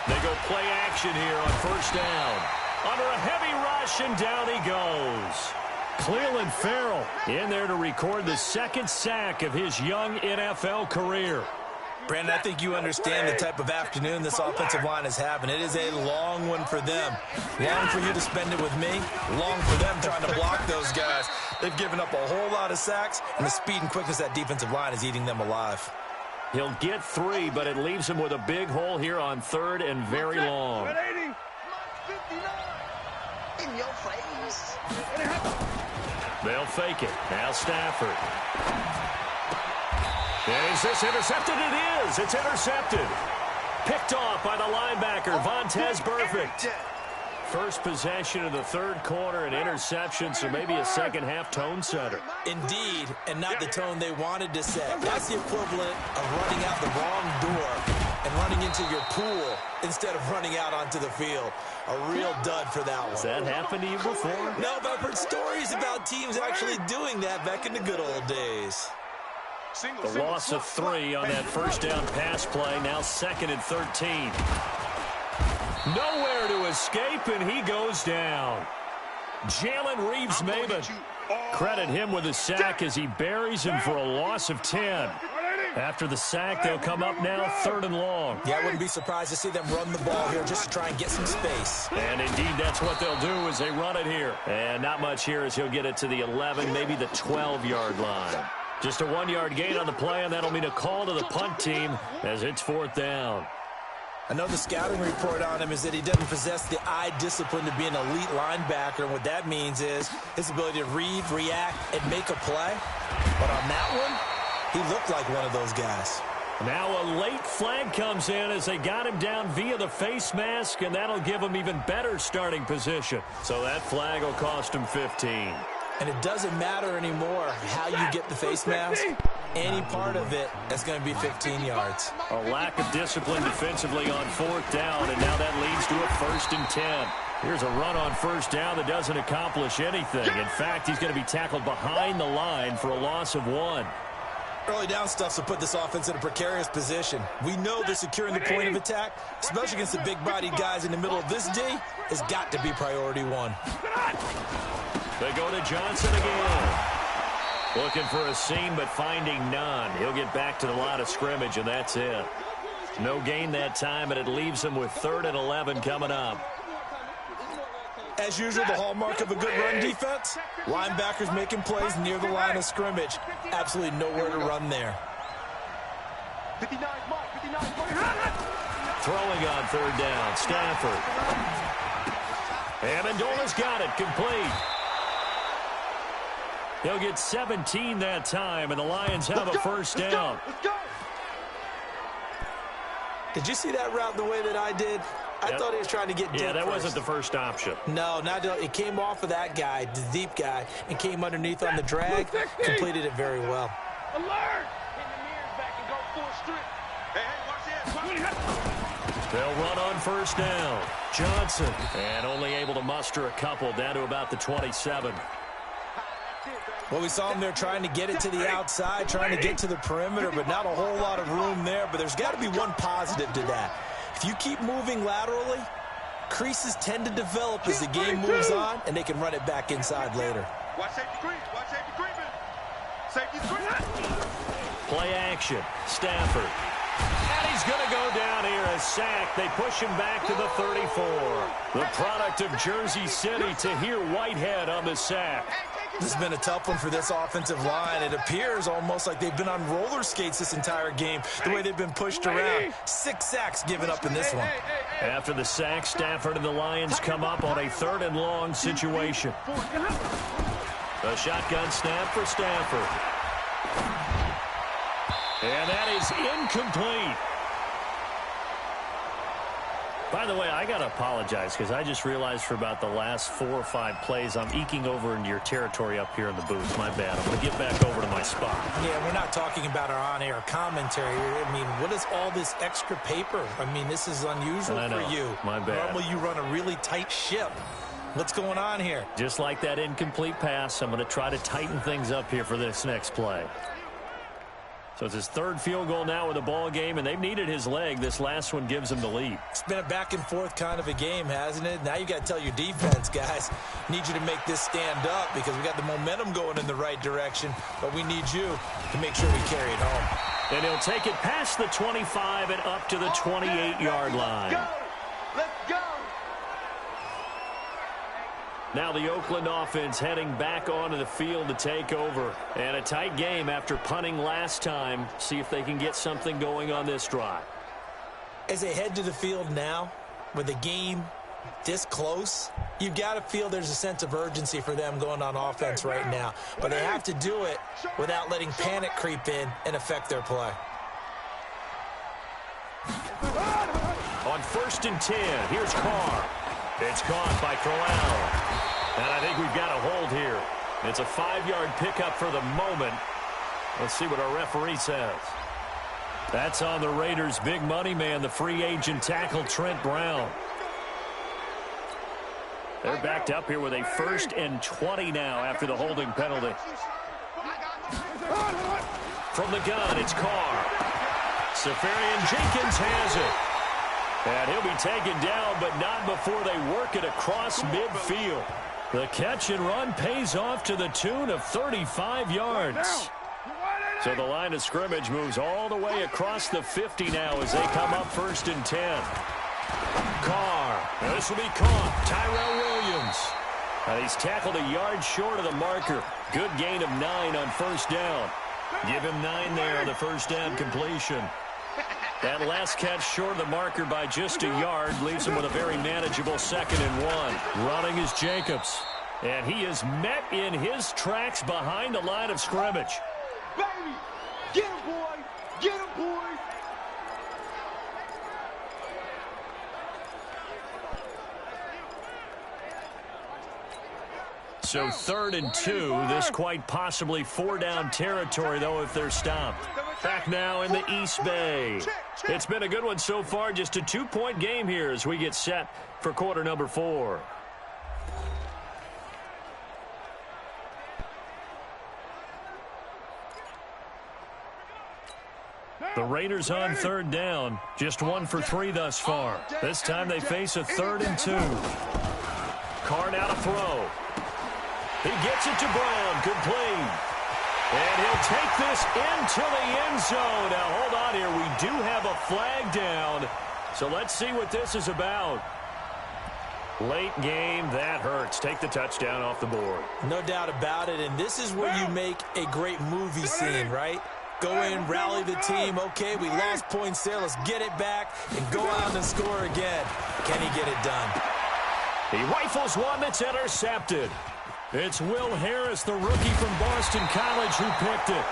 They go play action here on first down. Under a heavy rush, and down he goes. Cleveland Farrell in there to record the second sack of his young NFL career. Brandon, I think you understand the type of afternoon this offensive line is having. It is a long one for them. Long for you to spend it with me. Long for them trying to block those guys. They've given up a whole lot of sacks, and the speed and quickness of that defensive line is eating them alive. He'll get 3, but it leaves him with a big hole here on 3rd and very long. In your face. They'll fake it. Now Stafford. And is this intercepted? It is. It's intercepted. Picked off by the linebacker, Vontaze Burfict. First possession of the third quarter, an interception, so maybe a second-half tone setter. Indeed, and not the tone they wanted to set. That's the equivalent of running out the wrong door and running into your pool instead of running out onto the field. A real dud for that one. Has that happened to you before? No, but I've heard stories about teams actually doing that back in the good old days. The loss of 3 on that first down pass play, now 2nd and 13. Nowhere to escape, and he goes down. Jalen Reeves-Maybin. Credit him with a sack as he buries him for a loss of 10. After the sack, they'll come up now 3rd and long. Yeah, I wouldn't be surprised to see them run the ball here just to try and get some space. And indeed, that's what they'll do as they run it here. And not much here as he'll get it to the 11, maybe the 12-yard line. Just a 1-yard gain on the play, and that'll mean a call to the punt team as it's 4th down. I know the scouting report on him is that he doesn't possess the eye discipline to be an elite linebacker. And what that means is his ability to read, react, and make a play. But on that one, He looked like one of those guys. Now a late flag comes in as they got him down via the face mask, and that'll give him even better starting position. So that flag will cost him 15. And it doesn't matter anymore how you get the face mask. Any part of it is going to be 15 yards. A lack of discipline defensively on 4th down, and now that leads to a 1st and 10. Here's a run on 1st down that doesn't accomplish anything. In fact, he's going to be tackled behind the line for a loss of 1. Early down stuff will put this offense in a precarious position. We know they're securing the point of attack, especially against the big-bodied guys in the middle of this D. Has got to be priority 1. They go to Johnson again. Looking for a seam, but finding none. He'll get back to the line of scrimmage, and that's it. No gain that time, and it leaves him with 3rd and 11 coming up. As usual, the hallmark of a good run defense, linebackers making plays near the line of scrimmage. Absolutely nowhere to run there. Throwing on 3rd down, Stafford. Amendola's got it, complete. He'll get 17 that time, and the Lions have a 1st down. Did you see that route the way that I did? I thought he was trying to get deep. Yeah, that wasn't the first option. No, it came off of that guy, the deep guy, and came underneath on the drag. Completed it very well. Alert! Hit the mirrors back and go full strip. Hey, watch this. They'll run on 1st down. Johnson, and only able to muster a couple down to about the 27. Well, we saw him there trying to get it to the outside, trying to get to the perimeter, but not a whole lot of room there. But there's got to be one positive to that. If you keep moving laterally, creases tend to develop as the game moves on, and they can run it back inside later. Watch safety creep. Watch safety creeping. Safety creep. Play action. Stafford. And he's going to go down here, a sack. They push him back to the 34. The product of Jersey City, Tahir Whitehead on the sack. This has been a tough one for this offensive line. It appears almost like they've been on roller skates this entire game, the way they've been pushed around. 6 sacks given up in this one. After the sack, Stafford and the Lions come up on a 3rd and long situation. A shotgun snap for Stafford. And that is incomplete. By the way, I got to apologize because I just realized for about the last 4 or 5 plays, I'm eking over into your territory up here in the booth. My bad. I'm going to get back over to my spot. Yeah, we're not talking about our on-air commentary. I mean, what is all this extra paper? I mean, this is unusual for you. My bad. Normally, you run a really tight ship. What's going on here? Just like that incomplete pass, I'm going to try to tighten things up here for this next play. So it's his 3rd field goal now with the ball game, and they've needed his leg. This last one gives him the lead. It's been a back-and-forth kind of a game, hasn't it? Now you got to tell your defense, guys, need you to make this stand up because we got the momentum going in the right direction, but we need you to make sure we carry it home. And he'll take it past the 25 and up to the 28-yard line. Let's go. Now the Oakland offense heading back onto the field to take over. And a tight game after punting last time. See if they can get something going on this drive. As they head to the field now, with the game this close, you've got to feel there's a sense of urgency for them going on offense right now. But they have to do it without letting panic creep in and affect their play. On 1st and 10, here's Carr. It's caught by Crowell. And I think we've got a hold here. It's a 5-yard pickup for the moment. Let's see what our referee says. That's on the Raiders' big money man, the free agent tackle, Trent Brown. They're backed up here with a 1st and 20 now after the holding penalty. From the gun, it's Carr. Safarian Jenkins has it. And he'll be taken down, but not before they work it across midfield. The catch and run pays off to the tune of 35 yards. So the line of scrimmage moves all the way across the 50 now as they come up 1st and 10. Carr. This will be caught. Tyrell Williams. He's tackled a yard short of the marker. Good gain of 9 on 1st down. Give him 9 there on the 1st down completion. That last catch short of the marker by just a yard leaves him with a very manageable 2nd and 1. Running is Jacobs. And he is met in his tracks behind the line of scrimmage. Get him, boy! Get him, boys! So 3rd and 2. This quite possibly 4-down territory, though, if they're stopped. Back now in the East Bay. It's been a good one so far. Just a 2-point game here as we get set for quarter number 4. The Raiders on 3rd down. Just 1 for 3 thus far. This time they face a 3rd and 2. Carr now to throw. He gets it to Brown. Complete. And he'll take this into the end zone. Now, hold on here. We do have a flag down. So let's see what this is about. Late game, that hurts. Take the touchdown off the board. No doubt about it. And this is where you make a great movie scene, right? Go in, rally the team. Okay, we lost points there. Let's get it back and go out and score again. Can he get it done? He rifles one that's intercepted. It's Will Harris, the rookie from Boston College, who picked it.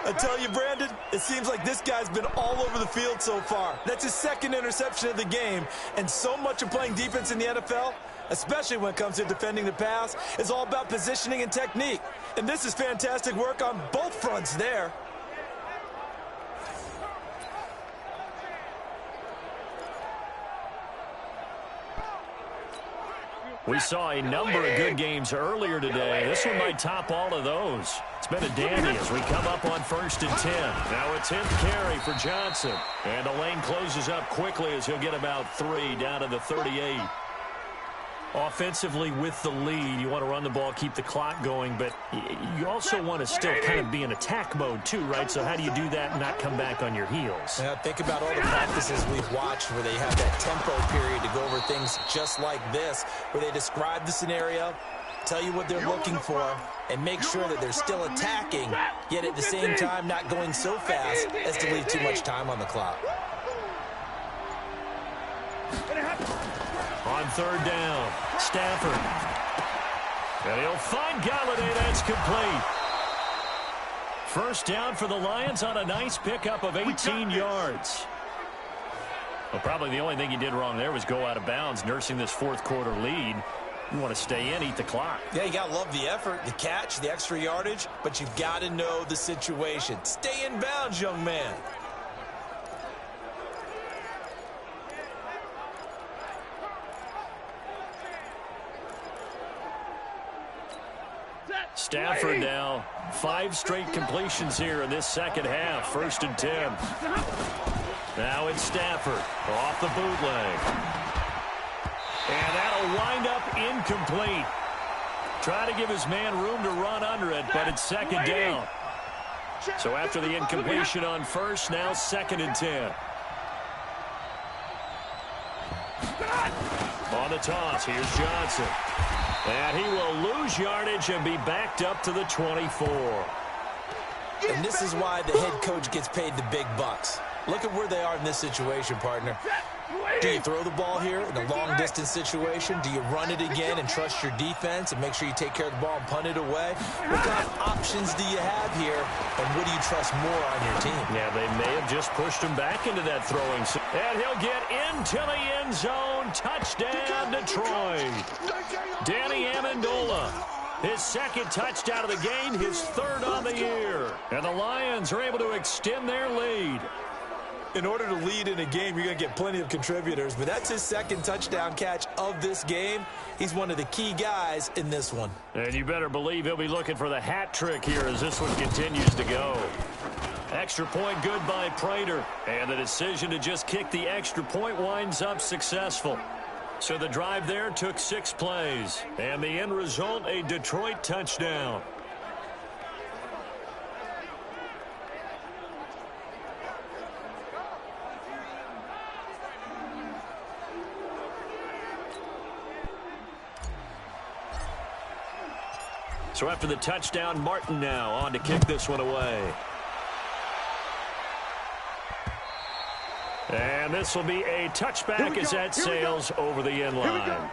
I tell you, Brandon, it seems like this guy's been all over the field so far. That's his 2nd interception of the game. And so much of playing defense in the NFL, especially when it comes to defending the pass, is all about positioning and technique. And this is fantastic work on both fronts there. We saw a number of good games earlier today. This one might top all of those. It's been a dandy as we come up on 1st and 10. Now a 10th carry for Johnson. And the lane closes up quickly as he'll get about 3 down to the 38. Offensively with the lead, you want to run the ball, keep the clock going, but you also want to still kind of be in attack mode too, right? So how do you do that and not come back on your heels? Now think about all the practices we've watched where they have that tempo period to go over things just like this, where they describe the scenario, tell you what they're looking for, and make sure that they're still attacking, yet at the same time not going so fast as to leave too much time on the clock. On 3rd down, Stafford. And he'll find Galladay. That's complete. First down for the Lions on a nice pickup of 18 yards. Well, probably the only thing he did wrong there was go out of bounds, nursing this 4th quarter lead. You want to stay in, eat the clock. Yeah, you got to love the effort, the catch, the extra yardage, but you've got to know the situation. Stay in bounds, young man. Stafford now, 5 straight completions here in this second half. 1st and 10. Now it's Stafford off the bootleg. And that'll wind up incomplete. Try to give his man room to run under it, but it's 2nd down. So after the incompletion on 1st, now 2nd and 10. On the toss, here's Johnson. And he will lose yardage and be backed up to the 24. And this is why the head coach gets paid the big bucks. Look at where they are in this situation, partner. Do you throw the ball here in a long-distance situation? Do you run it again and trust your defense and make sure you take care of the ball and punt it away? What kind of options do you have here, and what do you trust more on your team? Yeah, they may have just pushed him back into that throwing. And he'll get into the end zone. Touchdown, Detroit. Danny Amendola. His 2nd touchdown of the game, his 3rd on the year. And the Lions are able to extend their lead. In order to lead in a game, you're going to get plenty of contributors, but that's his 2nd touchdown catch of this game. He's one of the key guys in this one. And you better believe he'll be looking for the hat trick here as this one continues to go. Extra point good by Prater. And the decision to just kick the extra point winds up successful. So the drive there took 6 plays. And the end result, a Detroit touchdown. So after the touchdown, Martin now on to kick this one away. And this will be a touchback as that sails over the end line.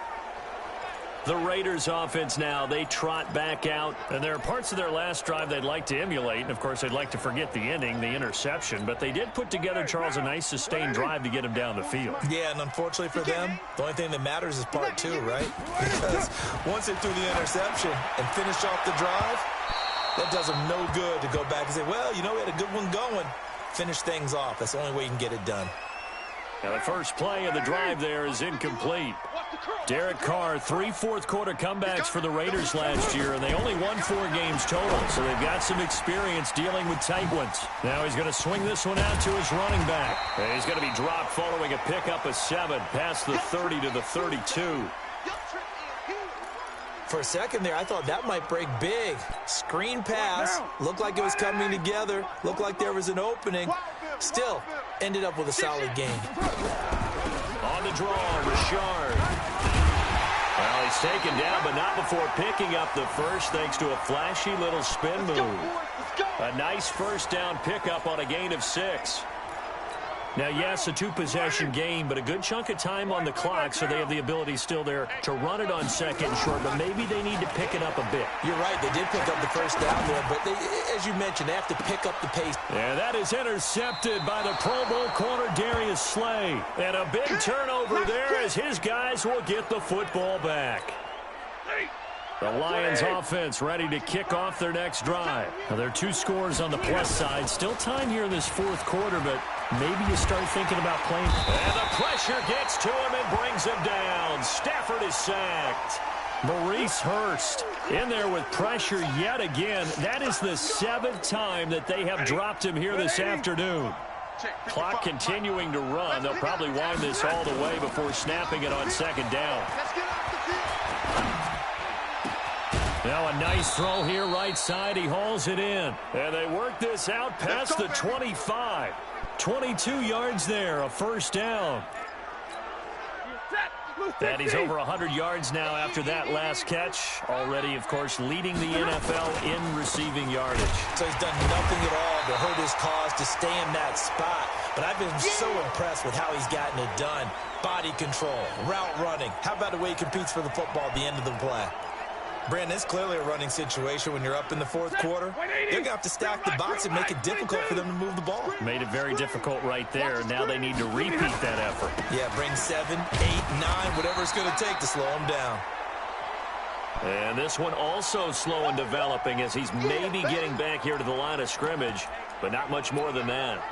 The Raiders offense now, they trot back out. And there are parts of their last drive they'd like to emulate. And, of course, they'd like to forget the ending, the interception. But they did put together, Charles, a nice sustained drive to get him down the field. Yeah, and unfortunately for them, the only thing that matters is part two, right? Because once they threw the interception and finished off the drive, that does them no good to go back and say, well, you know, we had a good one going. Finish things off. That's the only way you can get it done. Now, the first play of the drive there is incomplete. Derek Carr, 3 fourth-quarter comebacks for the Raiders last year, and they only won 4 games total, so they've got some experience dealing with tight ones. Now he's going to swing this one out to his running back. And he's going to be dropped following a pickup of 7 past the 30 to the 32. For a second there, I thought that might break big. Screen pass. Looked like it was coming together. Looked like there was an opening. Still, ended up with a solid game. On the draw, Richard. Well, he's taken down, but not before picking up the first, thanks to a flashy little spin move. A nice first down pickup on a gain of 6. Now, yes, a 2-possession game, but a good chunk of time on the clock, so they have the ability still there to run it on second and short, but maybe they need to pick it up a bit. You're right. They did pick up the first down there, but they, as you mentioned, they have to pick up the pace. And that is intercepted by the Pro Bowl corner, Darius Slay. And a big turnover there as his guys will get the football back. The Lions offense ready to kick off their next drive. Now, there are 2 scores on the plus side. Still time here in this fourth quarter, but maybe you start thinking about playing. And the pressure gets to him and brings him down. Stafford is sacked. Maurice Hurst in there with pressure yet again. That is the 7th time that they have dropped him here this afternoon. Clock continuing to run. They'll probably wind this all the way before snapping it on second down. Now a nice throw here right side. He hauls it in. And they work this out past the 25. 22 yards there, a first down. And he's over 100 yards now after that last catch. Already, of course, leading the NFL in receiving yardage. So he's done nothing at all to hurt his cause to stay in that spot. But I've been so impressed with how he's gotten it done. Body control, route running. How about the way he competes for the football at the end of the play? Brandon, it's clearly a running situation when you're up in the fourth quarter. They're going to have to stack the box and make it difficult for them to move the ball. Made it very difficult right there. Now they need to repeat that effort. Yeah, bring 7, 8, 9, whatever it's going to take to slow him down. And this one also slow in developing as he's maybe getting back here to the line of scrimmage, but not much more than that.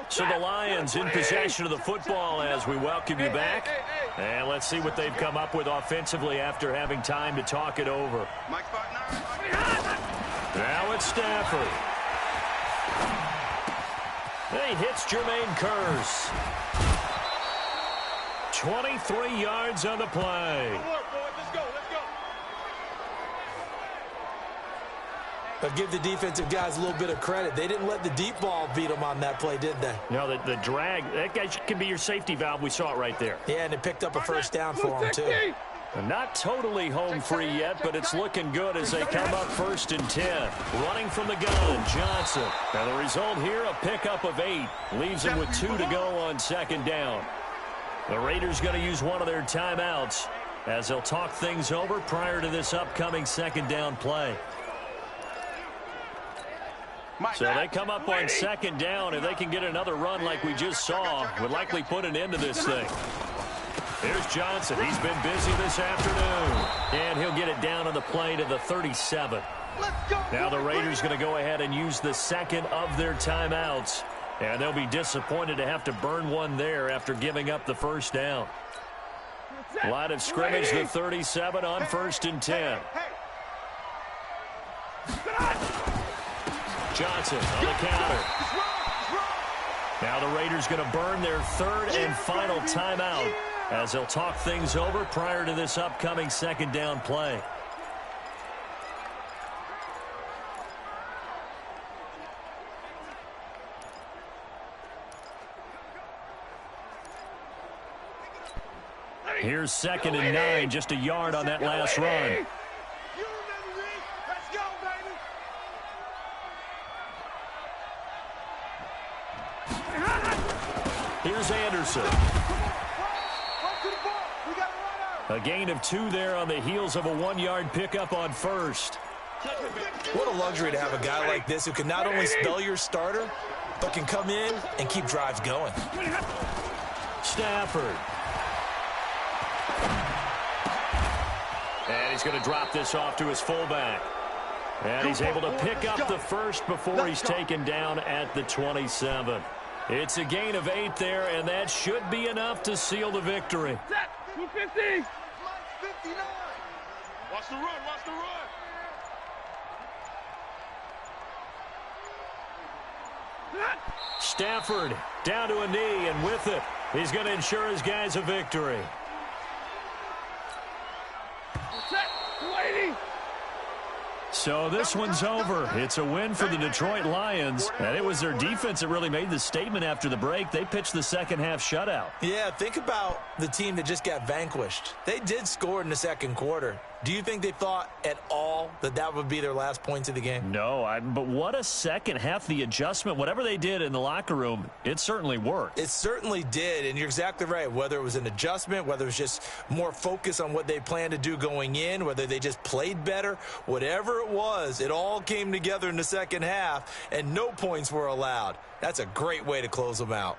So the Lions in possession of the football as we welcome you back. And let's see what they've come up with offensively after having time to talk it over. Now it's Stafford. He hits Jermaine Kearse. 23 yards on the play. But give the defensive guys a little bit of credit. They didn't let the deep ball beat them on that play, did they? No, the drag, that guy can be your safety valve. We saw it right there. Yeah, and it picked up a first down for him, too. Not totally home free yet, but it's looking good as they come up 1st and 10. Running from the gun, Johnson. Now the result here, a pickup of 8. Leaves them with 2 to go on second down. The Raiders going to use one of their timeouts as they'll talk things over prior to this upcoming second down play. So they come up on second down. If they can get another run like we just saw, would likely put an end to this thing. Here's Johnson. He's been busy this afternoon. And he'll get it down on the play to the 37. Now the Raiders going to go ahead and use the second of their timeouts. And they'll be disappointed to have to burn one there after giving up the first down. Line of scrimmage, the 37 on 1st and 10. Johnson on the counter. Now the Raiders going to burn their 3rd and final timeout as they'll talk things over prior to this upcoming second down play. Here's 2nd and 9, just a yard on that last run. Here's Anderson. A gain of 2 there on the heels of a 1-yard pickup on first. What a luxury to have a guy like this who can not only spell your starter, but can come in and keep drives going. Stafford. And he's going to drop this off to his fullback. And he's able to pick up the first before he's taken down at the 27. It's a gain of 8 there, and that should be enough to seal the victory. 250. Watch the run, watch the run. Stafford down to a knee, and with it, he's going to ensure his guys a victory. So this one's over. It's a win for the Detroit Lions, and it was their defense that really made the statement after the break. They pitched the second-half shutout. Yeah, think about the team that just got vanquished. They did score in the second quarter. Do you think they thought at all that that would be their last points of the game? No, but what a second half. The adjustment, whatever they did in the locker room, it certainly worked. It certainly did, and you're exactly right. Whether it was an adjustment, whether it was just more focus on what they planned to do going in, whether they just played better, whatever it was, it all came together in the second half, and no points were allowed. That's a great way to close them out.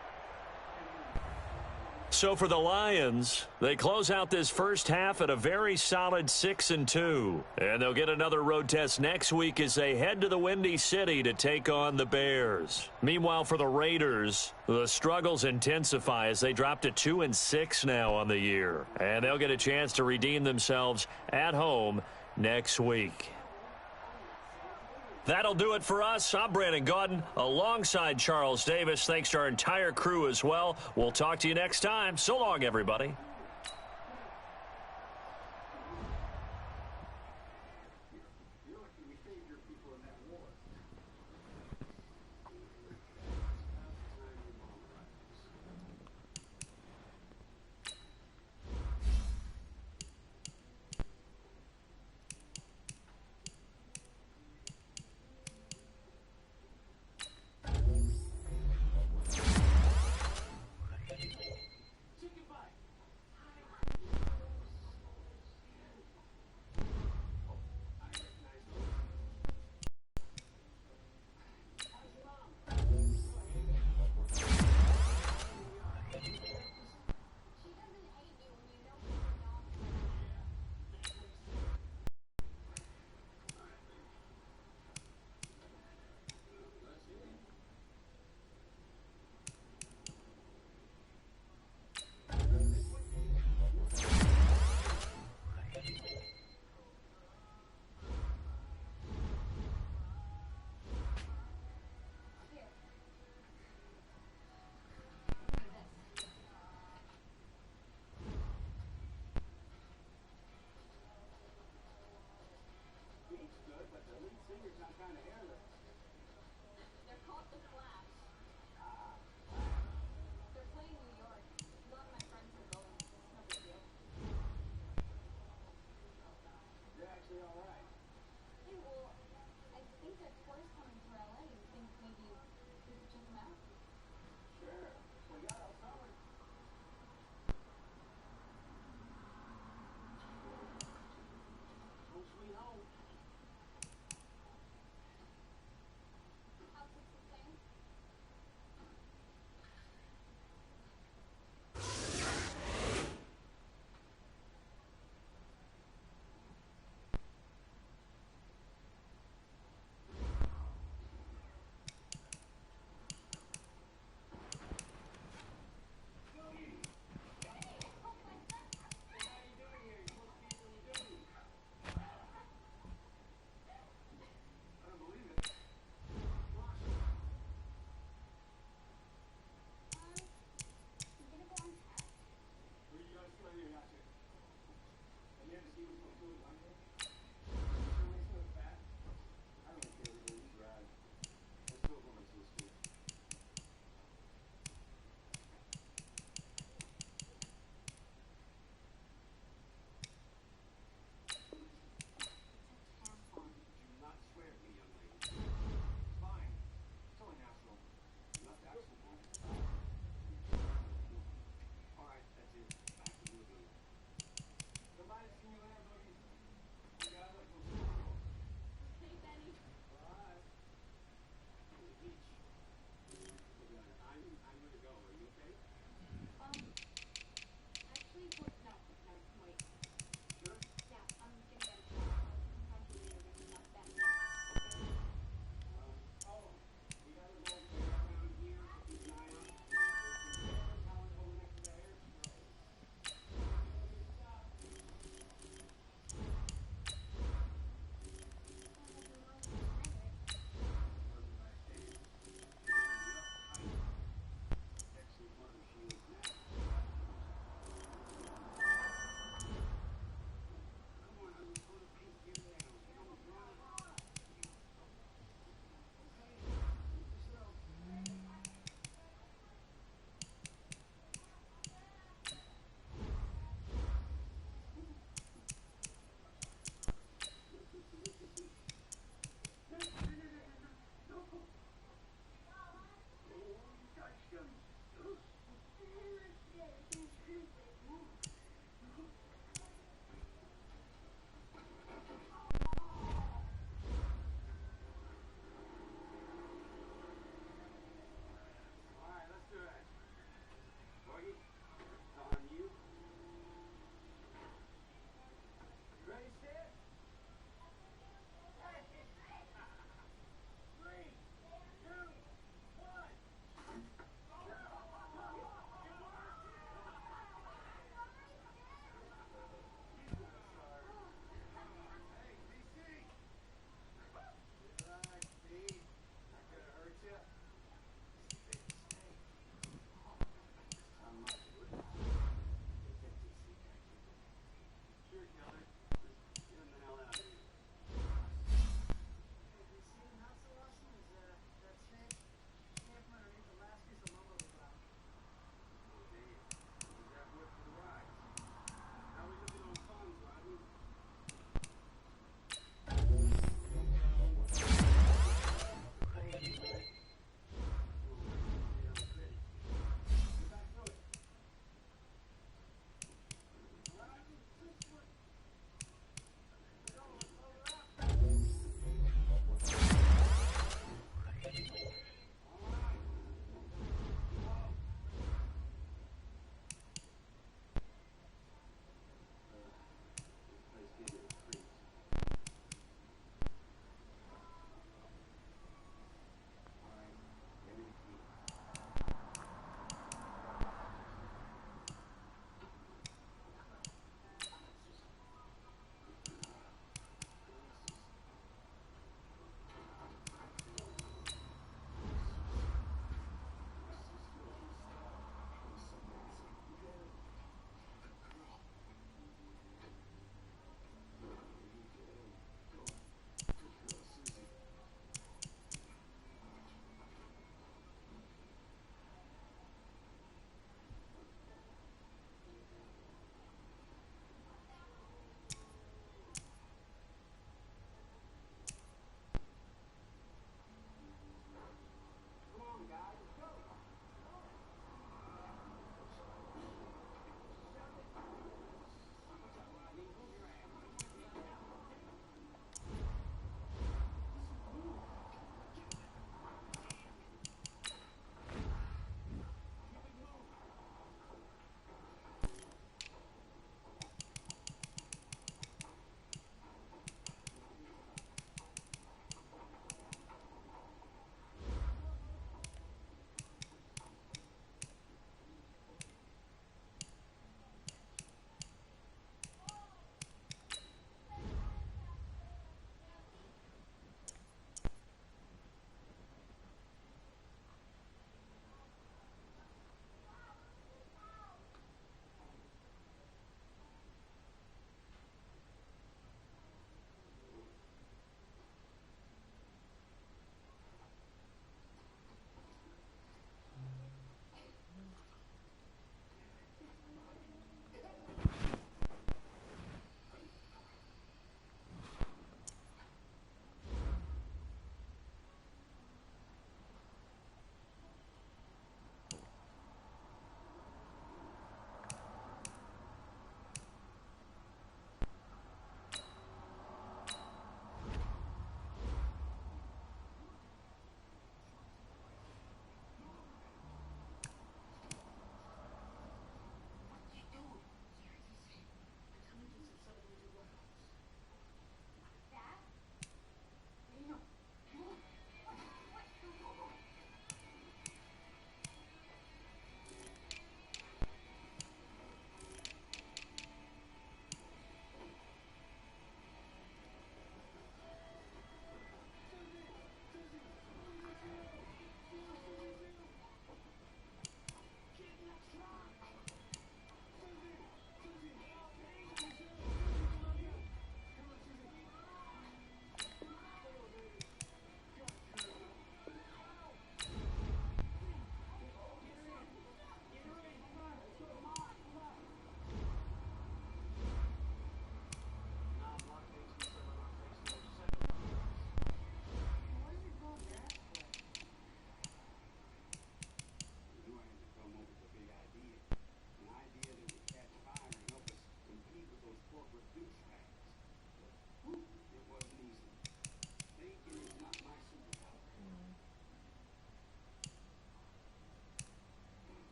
So for the Lions, they close out this first half at a very solid 6-2. And they'll get another road test next week as they head to the Windy City to take on the Bears. Meanwhile, for the Raiders, the struggles intensify as they drop to 2-6 now on the year. And they'll get a chance to redeem themselves at home next week. That'll do it for us. I'm Brandon Gaudin alongside Charles Davis. Thanks to our entire crew as well. We'll talk to you next time. So long, everybody.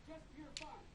Just pure fun.